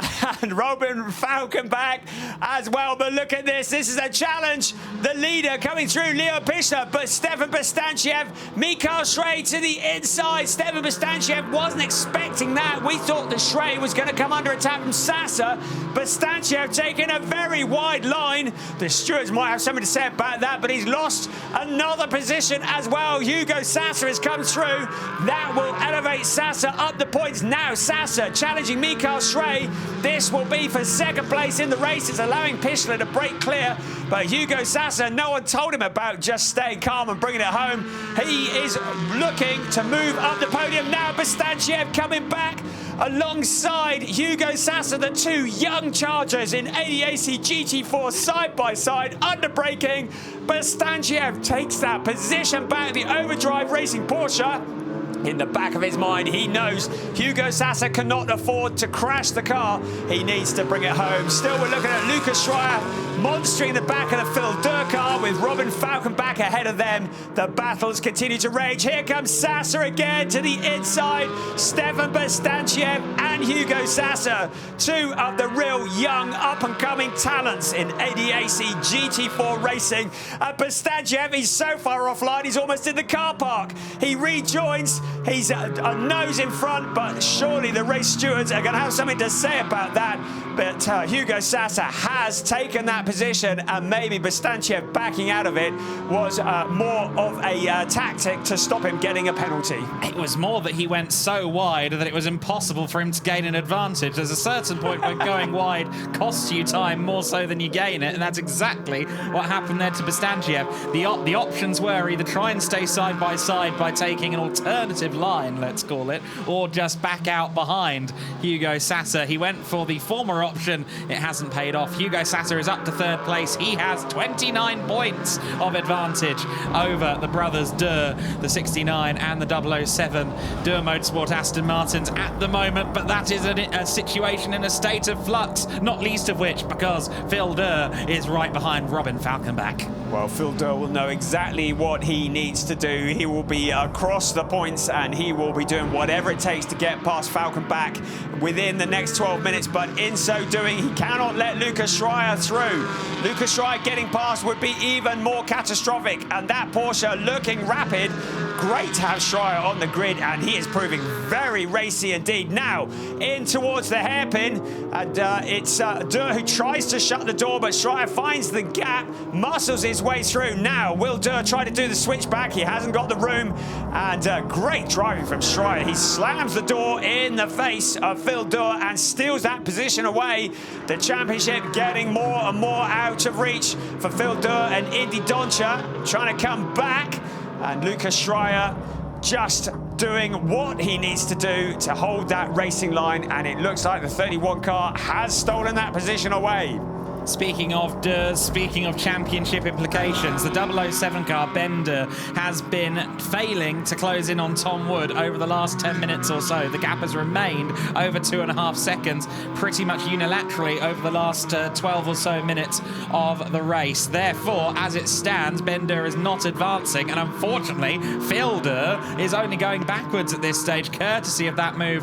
and Robin Falkenbach as well. But look at this is a challenge. The leader coming through, Leo Pichler, but Stefan Bastanchiev, Mikael Schrey to the inside. Stefan Bastanchiev wasn't expecting that. We thought that Schrey was going to come under attack from Sasa. Bastanchiev taking a very wide line. The stewards might have something to say about that, but he's lost another position as well. Hugo Sasa has come through. That will elevate Sasa up the points. Now Sasa challenging Mikael Schrey. This will be for 2nd place in the race. It's allowing Pichler to break clear, but Hugo Sasa, no one told him about just staying calm and bringing it home. He is looking to move up the podium now. Bastanchiev coming back alongside Hugo Sasa, the 2 young chargers in ADAC GT4 side by side, under braking. Bastanchiev takes that position back. The Overdrive Racing Porsche, in the back of his mind, he knows Hugo Sasa cannot afford to crash the car. He needs to bring it home. Still, we're looking at Lucas Schreier monstering the back of the Phil Durr car with Robin Falkenbach ahead of them. The battles continue to rage. Here comes Sasa again to the inside. Stefan Bastanchiev and Hugo Sasa, 2 of the real young up-and-coming talents in ADAC GT4 racing. Bastanchiev, he's so far offline, he's almost in the car park. He rejoins. He's a nose in front, but surely the race stewards are going to have something to say about that. But Hugo Sasa has taken that position, and maybe Bastanciev backing out of it was more of a tactic to stop him getting a penalty. It was more that he went so wide that it was impossible for him to gain an advantage. There's a certain point when going wide costs you time more so than you gain it, and that's exactly what happened there to Bastanciev. The options were either try and stay side by taking an alternative line, let's call it, or just back out behind Hugo Sassa. He went for the former option. It hasn't paid off. Hugo Sassa is up to third place. He has 29 points of advantage over the brothers Durr, the 69 and the 007 Durr Motorsport Aston Martins at the moment, but that is a situation in a state of flux, not least of which because Phil Durr is right behind Robin Falkenbach. Well, Phil Durr will know exactly what he needs to do. He will be across the points and he will be doing whatever it takes to get past Falkenbach within the next 12 minutes, but in so doing, he cannot let Lucas Schreier through. Lucas Schreier getting past would be even more catastrophic, and that Porsche looking rapid. Great to have Schreier on the grid, and he is proving very racy indeed. Now, in towards the hairpin, and it's Durr who tries to shut the door, but Schreier finds the gap, muscles his way through. Now, will Durr try to do the switchback? He hasn't got the room, and great driving from Schreier. He slams the door in the face of Phil Durr and steals that position away. The championship getting more and more out of reach for Phil Durr and Indy Doncha trying to come back. And Lucas Schreier just doing what he needs to do to hold that racing line. And it looks like the 31 car has stolen that position away. Speaking of Durr, speaking of championship implications, the 007 car, Bender, has been failing to close in on Tom Wood over the last 10 minutes or so. The gap has remained over 2.5 seconds, pretty much unilaterally over the last 12 or so minutes of the race. Therefore, as it stands, Bender is not advancing, and unfortunately, Phil Durr is only going backwards at this stage, courtesy of that move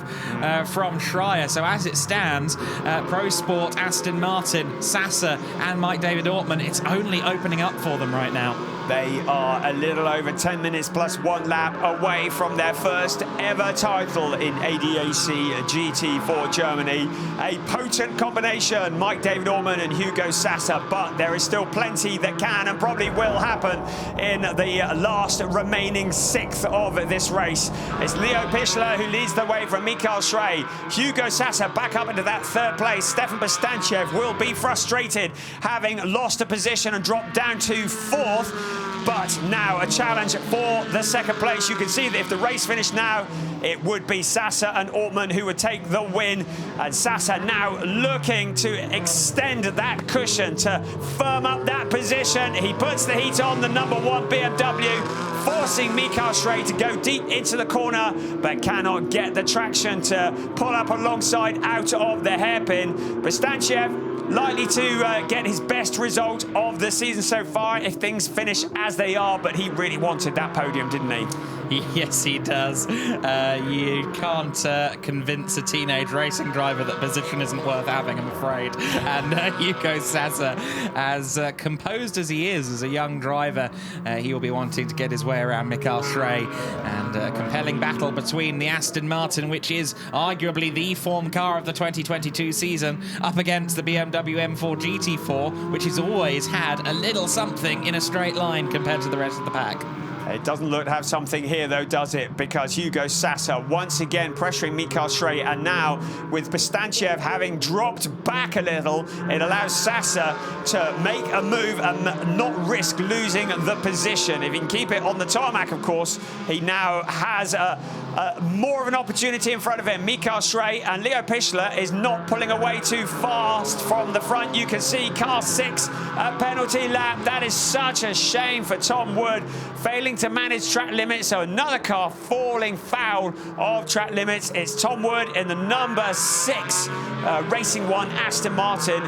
from Schreier. So as it stands, Pro Sport, Aston Martin, Sassa and Mike David Ortman, it's only opening up for them right now. They are a little over 10 minutes plus 1 lap away from their first ever title in ADAC GT4 Germany. A potent combination, Mike David Ortman and Hugo Sassa, but there is still plenty that can and probably will happen in the last remaining sixth of this race. It's Leo Pichler who leads the way from Mikael Schrey. Hugo Sassa back up into that third place. Stefan Bastanciev will be frustrated, having lost a position and dropped down to fourth. But now a challenge for the second place. You can see that if the race finished now, it would be Sassa and Ortman who would take the win. And Sassa now looking to extend that cushion to firm up that position. He puts the heat on the #1 BMW, forcing Mikael Schrey to go deep into the corner, but cannot get the traction to pull up alongside out of the hairpin. Bastanciev likely to get his best result of the season so far if things finish as they are, but he really wanted that podium, didn't he? Yes, he does. You can't convince a teenage racing driver that position isn't worth having, I'm afraid. And Hugo Sassa, as composed as he is as a young driver, he will be wanting to get his way around Mikael Schrey. And a compelling battle between the Aston Martin, which is arguably the form car of the 2022 season, up against the BMW M4 GT4, which has always had a little something in a straight line compared to the rest of the pack. It doesn't look to have something here, though, does it? Because Hugo Sassa once again pressuring Mikael Schrey, and now with Bastanciev having dropped back a little, it allows Sassa to make a move and not risk losing the position. If he can keep it on the tarmac, of course, he now has more of an opportunity in front of him. Mikael Schrey and Leo Pichler is not pulling away too fast from the front. You can see car 6, a penalty lap. That is such a shame for Tom Wood, failing to manage track limits. So another car falling foul of track limits. It's Tom Wood in the #6 Racing 1 Aston Martin.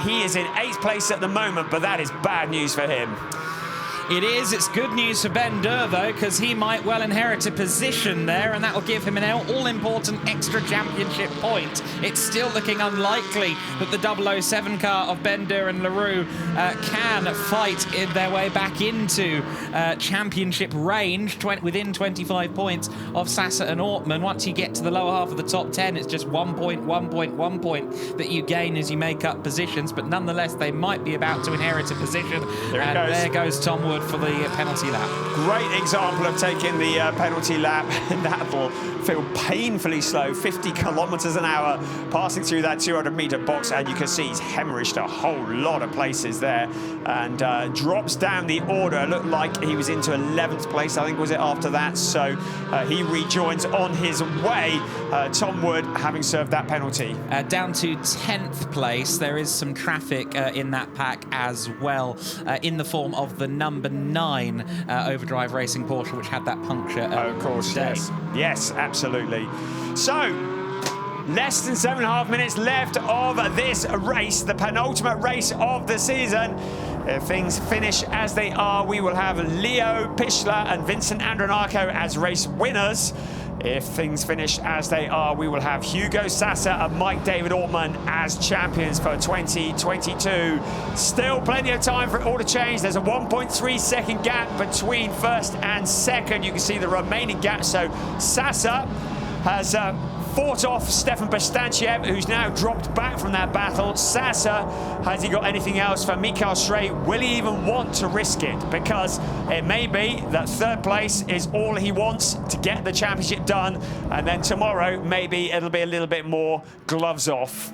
He is in 8th place at the moment, but that is bad news for him. It is. It's good news for Ben Durr, though, because he might well inherit a position there, and that will give him an all-important extra championship point. It's still looking unlikely that the 007 car of Ben Durr and LaRue can fight in their way back into championship range within 25 points of Sasa and Ortmann. Once you get to the lower half of the top 10, it's just 1 point, 1 point, 1 point that you gain as you make up positions, but nonetheless, they might be about to inherit a position. There goes Tom Wood for the penalty lap. Great example of taking the penalty lap, and that will feel painfully slow, 50 kilometers an hour, passing through that 200-meter box, and you can see he's hemorrhaged a whole lot of places there, and drops down the order. Looked like he was into 11th place, I think, was it, after that? So he rejoins on his way. Tom Wood having served that penalty. Down to 10th place. There is some traffic in that pack as well, in the form of the number 9 Overdrive Racing Porsche, which had that puncture. Of course, today. yes. Yes, absolutely. So, less than 7.5 minutes left of this race, the penultimate race of the season. If things finish as they are, we will have Leo Pichler and Vincent Andronaco as race winners. If things finish as they are, we will have Hugo Sasa and Mike David Ortmann as champions for 2022. Still plenty of time for it all to change. There's a 1.3 second gap between first and second. You can see the remaining gap. So Sasa has fought off Stefan Bastanchiev, who's now dropped back from that battle. Sasa, has he got anything else for Mikael Schrey? Will he even want to risk it? Because it may be that third place is all he wants to get the championship done, and then tomorrow maybe it'll be a little bit more gloves off.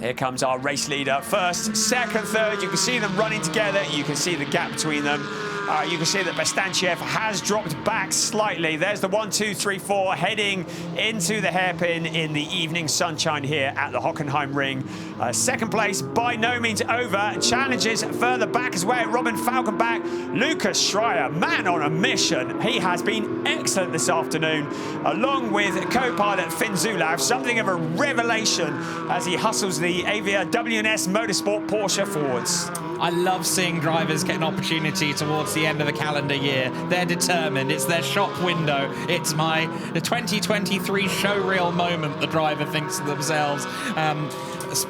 Here comes our race leader. First, second, third. You can see them running together. You can see the gap between them. You can see that Bastanchiev has dropped back slightly. There's the 1, 2, 3, 4 heading into the hairpin in the evening sunshine here at the Hockenheimring. Second place by no means over. Challenges further back as well. Robin Falkenbach, Lucas Schreier, man on a mission. He has been excellent this afternoon, along with co-pilot Finn Zulauf, something of a revelation as he hustles the Avia WNS Motorsport Porsche forwards. I love seeing drivers get an opportunity towards the end of the calendar year. They're determined. It's their shop window. It's the 2023 showreel moment, the driver thinks to themselves.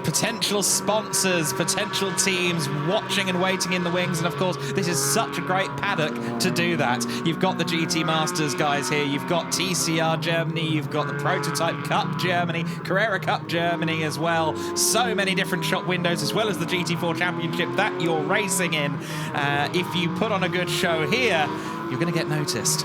Potential sponsors, potential teams watching and waiting in the wings, and of course this is such a great paddock to do that. You've got the GT Masters guys here, you've got TCR Germany, you've got the Prototype Cup Germany, Carrera Cup Germany as well. So many different shop windows, as well as the GT4 Championship that you're racing in. If you put on a good show here, you're going to get noticed.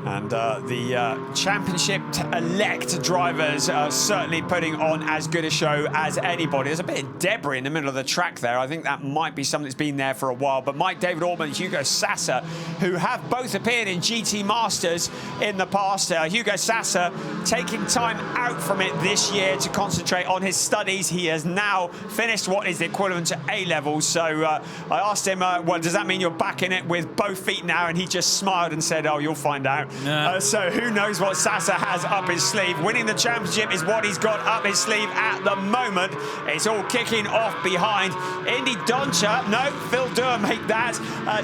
And the championship-elect drivers are certainly putting on as good a show as anybody. There's a bit of debris in the middle of the track there. I think that might be something that's been there for a while. But Mike David Ortmann and Hugo Sasa, who have both appeared in GT Masters in the past. Hugo Sasa taking time out from it this year to concentrate on his studies. He has now finished what is the equivalent to A-levels. So I asked him, well, does that mean you're back in it with both feet now? And he just smiled and said, oh, you'll find out. So who knows what Sasa has up his sleeve. Winning the championship is what he's got up his sleeve at the moment. It's all kicking off behind Indy Doncha. No, Phil Durr make that.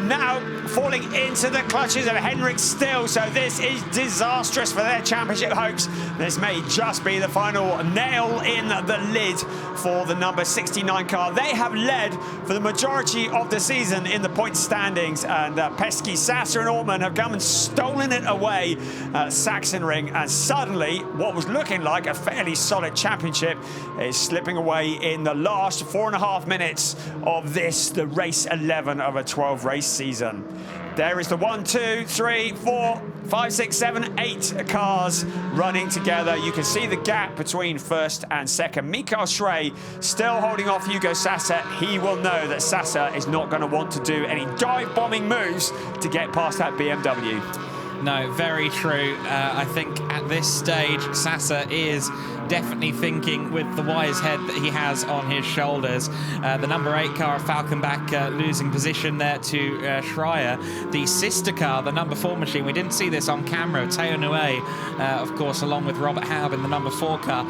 Now falling into the clutches of Henrik Still. So this is disastrous for their championship hopes. This may just be the final nail in the lid for the number 69 car. They have led for the majority of the season in the point standings, and pesky Sasa and Ortmann have come and stolen it away at Sachsenring, and suddenly what was looking like a fairly solid championship is slipping away in the last 4.5 minutes of this, the race 11 of a 12 race season. There is the 1, 2, 3, 4, 5, 6, 7, 8 cars running together. You can see the gap between first and second. Mikael Schrey still holding off Hugo Sasa. He will know that Sasa is not going to want to do any dive-bombing moves to get past that BMW. No, very true. I think at this stage, Sasa is definitely thinking with the wise head that he has on his shoulders. The number 8 car of Falkenbach losing position there to Schreier. The sister car, the number 4 machine, we didn't see this on camera. Teo Nue, of course, along with Robert Haub in the number 4 car.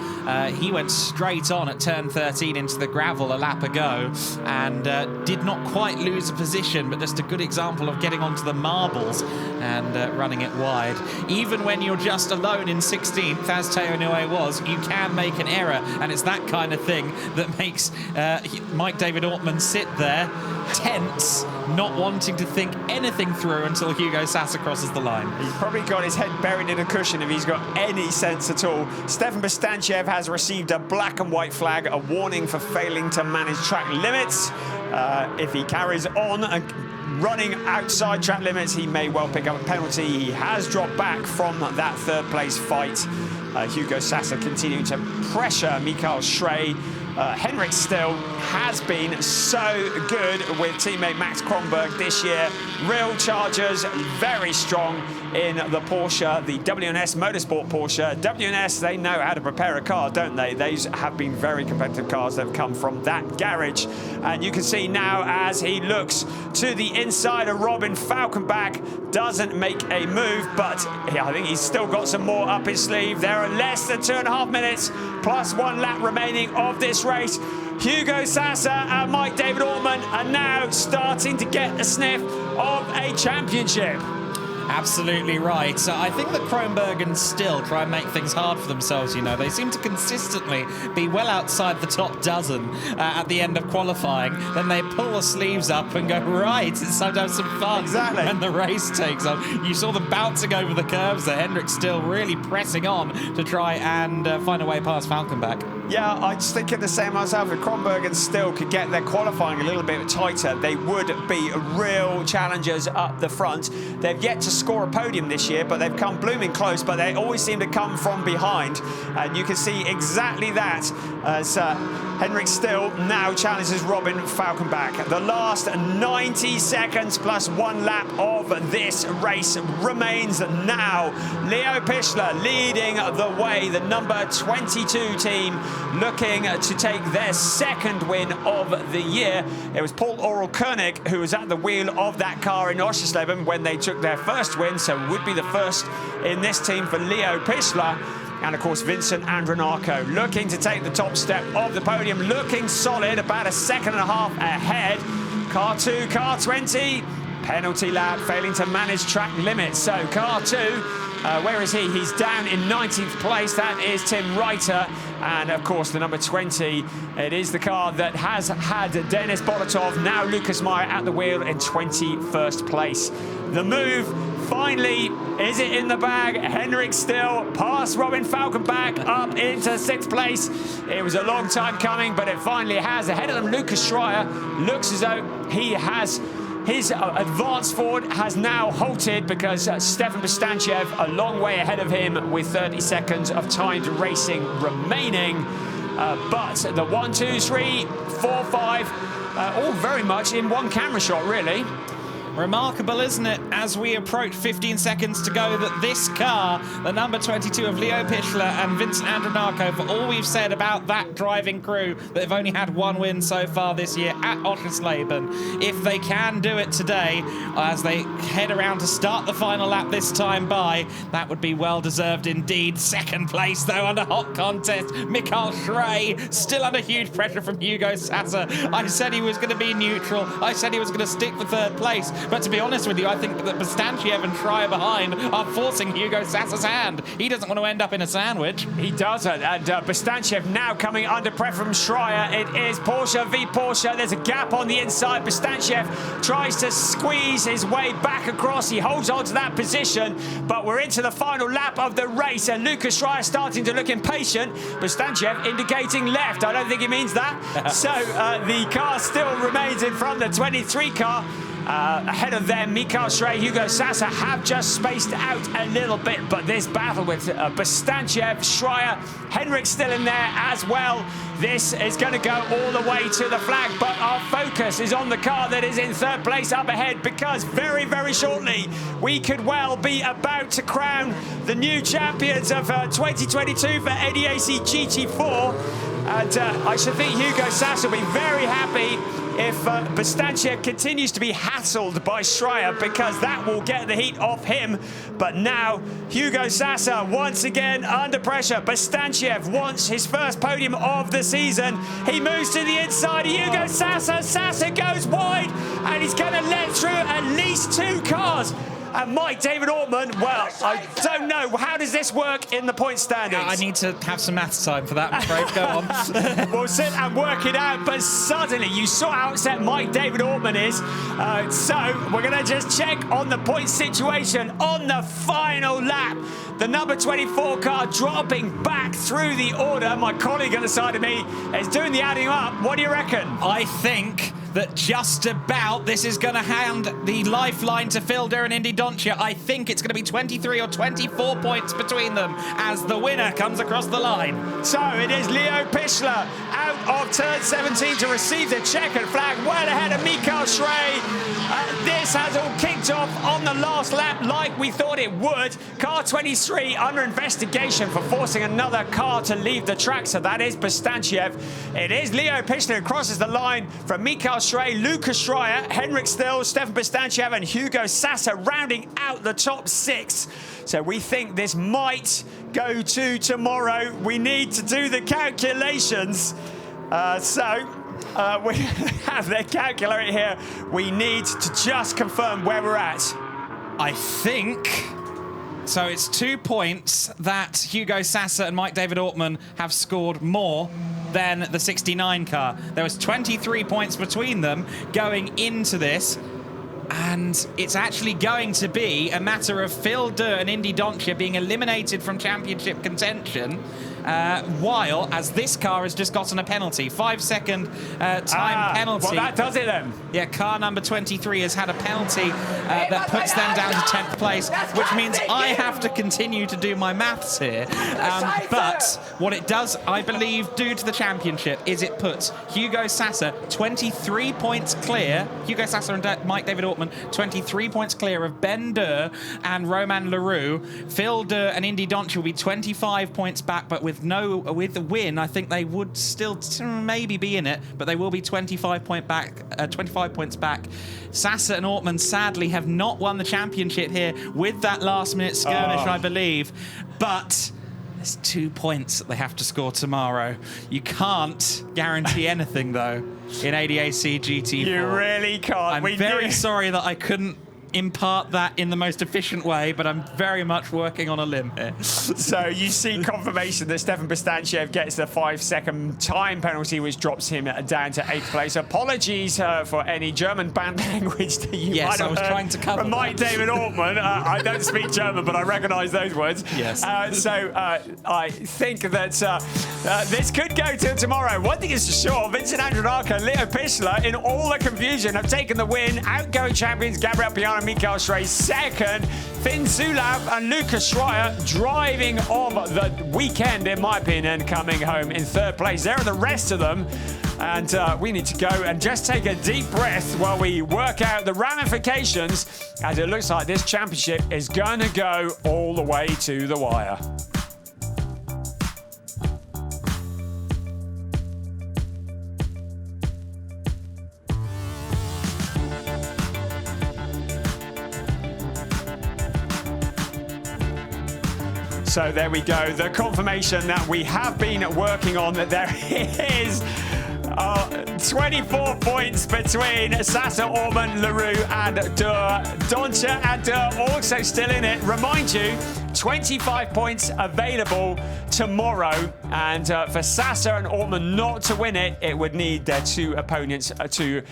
He went straight on at turn 13 into the gravel a lap ago and did not quite lose a position, but just a good example of getting onto the marbles and running it wide. Even when you're just alone in 16th, as Teo Nue was, you can make an error, and it's that kind of thing that makes Mike David Ortmann sit there tense, not wanting to think anything through until Hugo Sasa crosses the line. He's probably got his head buried in a cushion if he's got any sense at all. Stefan Bastanciev has received a black and white flag, a warning for failing to manage track limits. If he carries on running outside track limits, he may well pick up a penalty. He has dropped back from that third place fight. Hugo Sasa continuing to pressure Michael Schrey. Henrik Still has been so good with teammate Max Kronberg this year. Real chargers, very strong in the Porsche, the WNS Motorsport Porsche. WNS, they know how to prepare a car, don't they? These have been very competitive cars that have come from that garage. And you can see now as he looks to the inside of Robin Falkenbach, doesn't make a move, but I think he's still got some more up his sleeve. There are less than 2.5 minutes plus 1 lap remaining of this race. Hugo Sasa and Mike David Ortmann are now starting to get a sniff of a championship. Absolutely right. So I think that Kronberg and Still try and make things hard for themselves, you know. They seem to consistently be well outside the top dozen at the end of qualifying. Then they pull the sleeves up and go, right, it's time to have some fun. Exactly. When the race takes on. You saw them bouncing over the curves there. Henrik Still really pressing on to try and find a way past Falkenbach. Yeah, I was thinking the same myself. If Kronberg and Still could get their qualifying a little bit tighter, they would be real challengers up the front. They've yet to score a podium this year, but they've come blooming close, but they always seem to come from behind. And you can see exactly that as Henrik Still now challenges Robin Falkenbach. The last 90 seconds plus 1 lap of this race remains now. Leo Pichler leading the way, the number 22 team, looking to take their 2nd win of the year. It was Paul Oral Koenig who was at the wheel of that car in Oschersleben when they took their 1st win, so would be the 1st in this team for Leo Pichler. And of course, Vincent Andronacco looking to take the top step of the podium, looking solid, about a 2.5 seconds ahead. Car 2, car 20, penalty lap, failing to manage track limits. So car 2, where is he? He's down in 19th place. That is Tim Reiter. And of course, the number 20, it is the car that has had Denis Bolotov, now Lucas Meyer at the wheel in 21st place. The move, finally, is it in the bag? Henrik Still past Robin Falkenbach up into 6th place. It was a long time coming, but it finally has. Ahead of them, Lucas Schreier looks as though he has his advance forward has now halted because Stefan Bastanciev a long way ahead of him with 30 seconds of timed racing remaining. But the 1, 2, 3, 4, 5, all very much in one camera shot, really. Remarkable, isn't it, as we approach 15 seconds to go, that this car, the number 22 of Leo Pichler and Vincent Andronacco, for all we've said about that driving crew, that have only had 1 win so far this year at Oschersleben, if they can do it today, as they head around to start the final lap this time by, that would be well-deserved indeed. 2nd place, though, under hot contest. Michael Schrey, still under huge pressure from Hugo Sasa. I said he was going to be neutral. I said he was going to stick for 3rd place. But to be honest with you, I think that Bastanciev and Schreier behind are forcing Hugo Sasa's hand. He doesn't want to end up in a sandwich. He doesn't. And Bastanciev now coming under pressure from Schreier. It is Porsche v Porsche. There's a gap on the inside. Bastanciev tries to squeeze his way back across. He holds on to that position. But we're into the final lap of the race. And Lucas Schreier starting to look impatient. Bastanciev indicating left. I don't think he means that. So the car still remains in front of the 23 car. Ahead of them, Mikael Schrae, Hugo Sasa have just spaced out a little bit, but this battle with Bastanciev, Schreier, Henrik still in there as well. This is going to go all the way to the flag, but our focus is on the car that is in third place up ahead, because very, very shortly we could well be about to crown the new champions of 2022 for ADAC GT4. And I should think Hugo Sasa will be very happy if Bastanciev continues to be hassled by Schreier, because that will get the heat off him. But now Hugo Sasa once again under pressure. Bastanciev wants his first podium of the season. He moves to the inside. Hugo Sasa. Sasa goes wide, and he's going to let through at least 2 cars. And Mike David Ortman, well, I don't know. How does this work in the point standings? I need to have some maths time for that, I'm afraid. Go on. We'll sit and work it out, but suddenly you saw how upset Mike David Ortman is. So we're going to just check on the point situation on the final lap. The number 24 car dropping back through the order. My colleague on the side of me is doing the adding up. What do you reckon? I think that just about this is going to hand the lifeline to Phil Durr and Indy Doncia. I think it's going to be 23 or 24 points between them as the winner comes across the line. So it is Leo Pichler out of turn 17 to receive the checkered flag, well ahead of Mikael Schrae. This has all kicked off on the last lap like we thought it would. Car 23 under investigation for forcing another car to leave the track, so that is Bastanciev. It is Leo Pichler who crosses the line from Mikael Schrae, Lucas Schreier, Henrik Still, Stefan Bastanciev and Hugo Sasa rounding out the top 6. So we think this might go to tomorrow. We need to do the calculations. We have the calculator here. We need to just confirm where we're at. I think... So it's 2 points that Hugo Sasa and Mike David Ortman have scored more than the 69 car. There was 23 points between them going into this. And it's actually going to be a matter of Phil Durr and Indy Doncia being eliminated from championship contention, while as this car has just gotten a penalty, 5-second time penalty. Well, that does it then. Yeah, car number 23 has had a penalty that puts them down to 10th place, which means I have to continue to do my maths here. But what it does, I believe, do to the championship is it puts Hugo Sasa 23 points clear. Hugo Sasa and Mike David Ortman 23 points clear of Ben Durr and Romain Leroux. Phil Durr and Indy Doncia will be 25 points back, but with the win, I think they would still maybe be in it, but they will be 25 points back. Sasa and Ortman sadly have not won the championship here with that last-minute skirmish, I believe, but there's 2 points that they have to score tomorrow. You can't guarantee anything, though, in ADAC GT4. You really can't. I'm very sorry that I couldn't impart that in the most efficient way, but I'm very much working on a limb here. So you see confirmation that Stefan Bastanciev gets the 5-second time penalty, which drops him down to 8th place. Apologies for any German banned language that you might have heard trying to cover from Mike David Ortman. I don't speak German, but I recognise those words. Yes. I think that this could go till tomorrow. One thing is for sure, Vincent Andronacca and Leo Pichler, in all the confusion, have taken the win. Outgoing champions Gabriel Piano and Mikael Schrae second. Finn Zulav and Lucas Schreier driving of the weekend, in my opinion, coming home in 3rd place. There are the rest of them. And we need to go and just take a deep breath while we work out the ramifications, as it looks like this championship is going to go all the way to the wire. So there we go, the confirmation that we have been working on, that there is 24 points between Sasa, Ortman, Leroux and Durr. Doncia and Durr also still in it. Remind you, 25 points available tomorrow. And for Sasa and Ortmann not to win it, it would need their two opponents to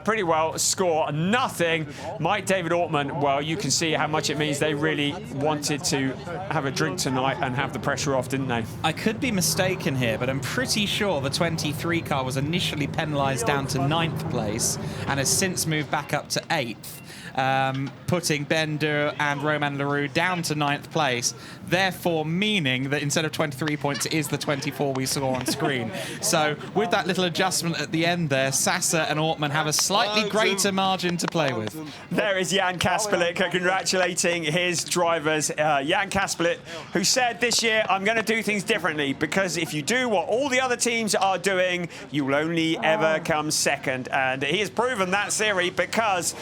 pretty well score nothing. Mike David Ortmann, well, you can see how much it means. They really wanted to have a drink tonight and have the pressure off, didn't they? I could be mistaken here, but I'm pretty sure the 23 car was initially penalised down to 9th place and has since moved back up to 8th, putting Ben Dur and Romain Leroux down to 9th place, therefore meaning that instead of 23 points, it is the 24 we saw on screen. So with that little adjustment at the end there, Sasa and Ortmann have a slightly greater margin to play with. There is Jan Kasperlik congratulating his drivers. Jan Kasperlik, who said this year, I'm going to do things differently, because if you do what all the other teams are doing, you will only ever come second. And he has proven that theory, because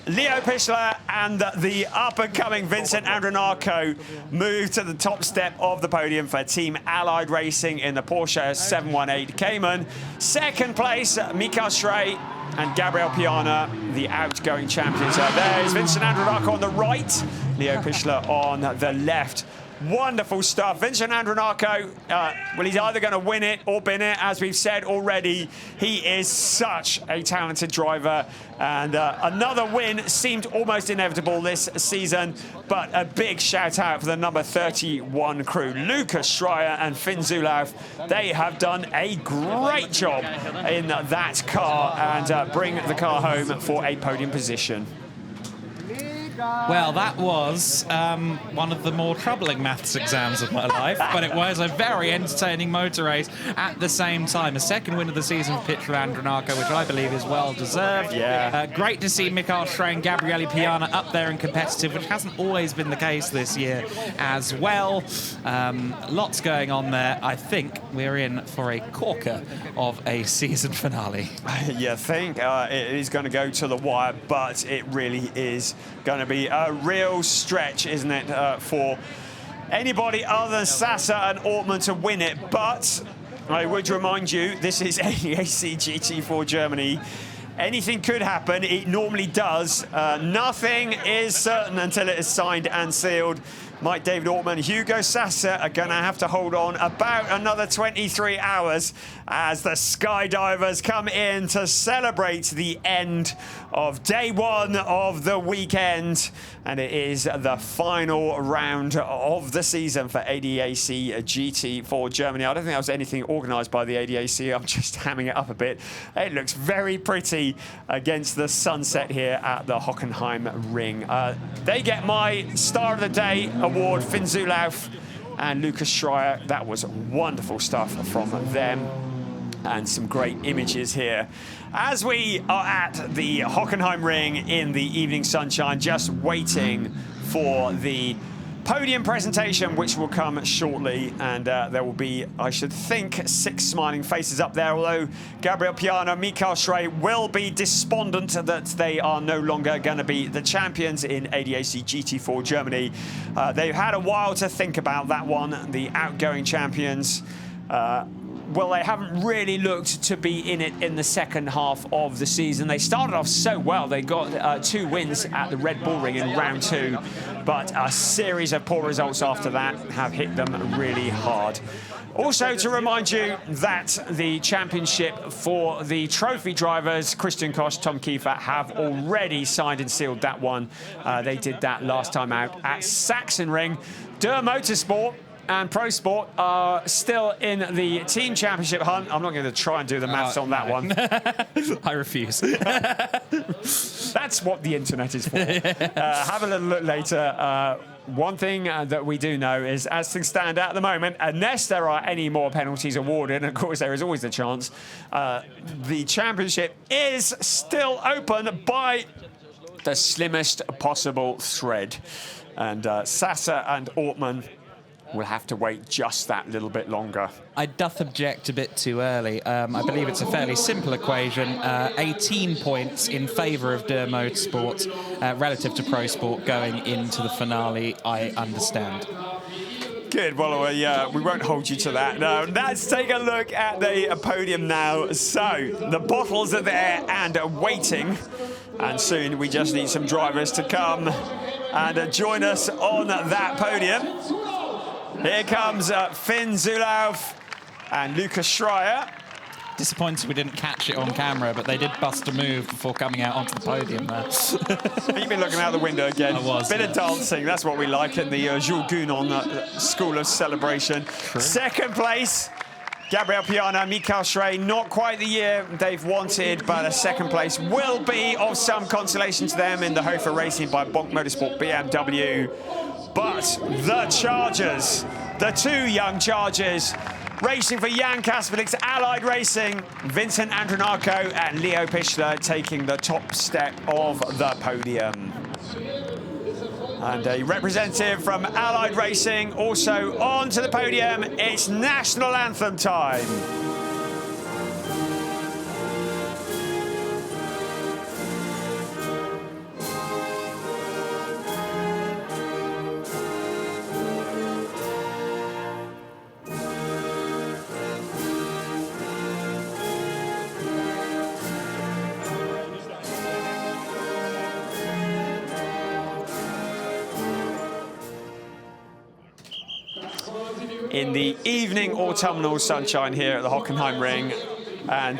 Leo Pichler and the up-and-coming Vincent Andronacco moved to the top step of the podium for Team Allied Racing in the Porsche 718 Cayman. Second place, Mikael Schrey and Gabriel Piana, the outgoing champions. There's Vincent Andronacco on the right, Leo Pichler on the left. Wonderful stuff. Vincent Andronacco, well, he's either going to win it or bin it, as we've said already. He is such a talented driver, and another win seemed almost inevitable this season, but a big shout out for the number 31 crew. Lucas Schreier and Finn Zulauf, they have done a great job in that car and bring the car home for a podium position. Well, that was one of the more troubling maths exams of my life, but it was a very entertaining motor race at the same time. A second win of the season for Pichler Andronacco, which I believe is well-deserved. Yeah. Great to see Mikael Schrey and Gabriele Piana up there and competitive, which hasn't always been the case this year as well. Lots going on there. I think we're in for a corker of a season finale. You think it is going to go to the wire, but it really is going to be a real stretch, isn't it, for anybody other than Sasa and Ortmann to win it. But I would remind you, this is ADAC GT4 Germany. Anything could happen. It normally does. Nothing is certain until it is signed and sealed. Mike David Ortmann, Hugo Sasa are going to have to hold on about another 23 hours as the skydivers come in to celebrate the end of day one of the weekend. And it is the final round of the season for ADAC GT4 Germany. I don't think that was anything organised by the ADAC. I'm just hamming it up a bit. It looks very pretty against the sunset here at the Hockenheimring. They get my Star of the Day award, Finn Zulauf and Lucas Schreier. That was wonderful stuff from them, and some great images here as we are at the Hockenheimring in the evening sunshine, just waiting for the podium presentation, which will come shortly, and there will be, I should think, 6 smiling faces up there, although Gabriel Piana, Mikael Schrey will be despondent that they are no longer going to be the champions in ADAC GT4 Germany. They've had a while to think about that one, the outgoing champions. Well, they haven't really looked to be in it in the second half of the season. They started off so well. They got 2 wins at the Red Bull Ring in round 2, but a series of poor results after that have hit them really hard. Also, to remind you that the championship for the trophy drivers, Christian Koch, Tom Kiefer, have already signed and sealed that one. They did that last time out at Sachsenring. ADAC Motorsport and Pro Sport are still in the team championship hunt. I'm not going to try and do the maths on that one. I refuse. That's what the internet is for. Have a little look later. One thing that we do know is, as things stand at the moment, unless there are any more penalties awarded, and of course there is always the chance, the championship is still open by the slimmest possible thread. And Sasa and Ortmann will have to wait just that little bit longer. I doth object a bit too early. I believe it's a fairly simple equation. 18 points in favour of ADAC Motorsports relative to Pro Sport going into the finale, I understand. Good, well, we won't hold you to that. No, let's take a look at the podium now. So, the bottles are there and waiting. And soon we just need some drivers to come and join us on that podium. Here comes Finn Zulauf and Lucas Schreier. Disappointed we didn't catch it on camera, but they did bust a move before coming out onto the podium there. You've been looking out the window again. I was. Bit of dancing, that's what we like in the Jules Gounon School of Celebration. True. Second place, Gabriel Piana, Mikael Schrey. Not quite the year they've wanted, but a second place will be of some consolation to them in the Hofer Racing by Bonk Motorsport BMW. But the Chargers, the two young Chargers, racing for Jan Kasperlik's Allied Racing, Vincent Andronako and Leo Pichler taking the top step of the podium. And a representative from Allied Racing also onto the podium. It's national anthem time. In the evening autumnal sunshine here at the Hockenheimring. And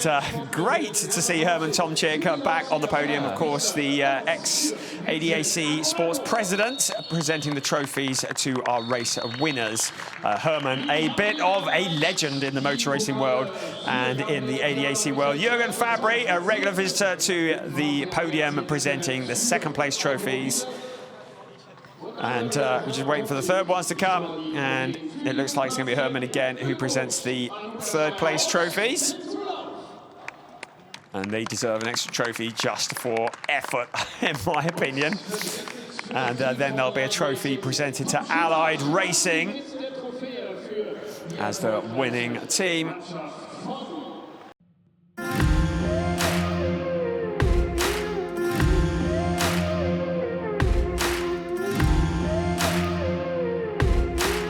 great to see Herman Tomczyk back on the podium. Of course, the ex-ADAC Sports president, presenting the trophies to our race winners. Herman, a bit of a legend in the motor racing world and in the ADAC world. Jürgen Fabry, a regular visitor to the podium, presenting the second place trophies. And we're just waiting for the third ones to come. And it looks like it's going to be Herman again who presents the third place trophies. And they deserve an extra trophy just for effort, in my opinion. And then there'll be a trophy presented to Allied Racing as the winning team.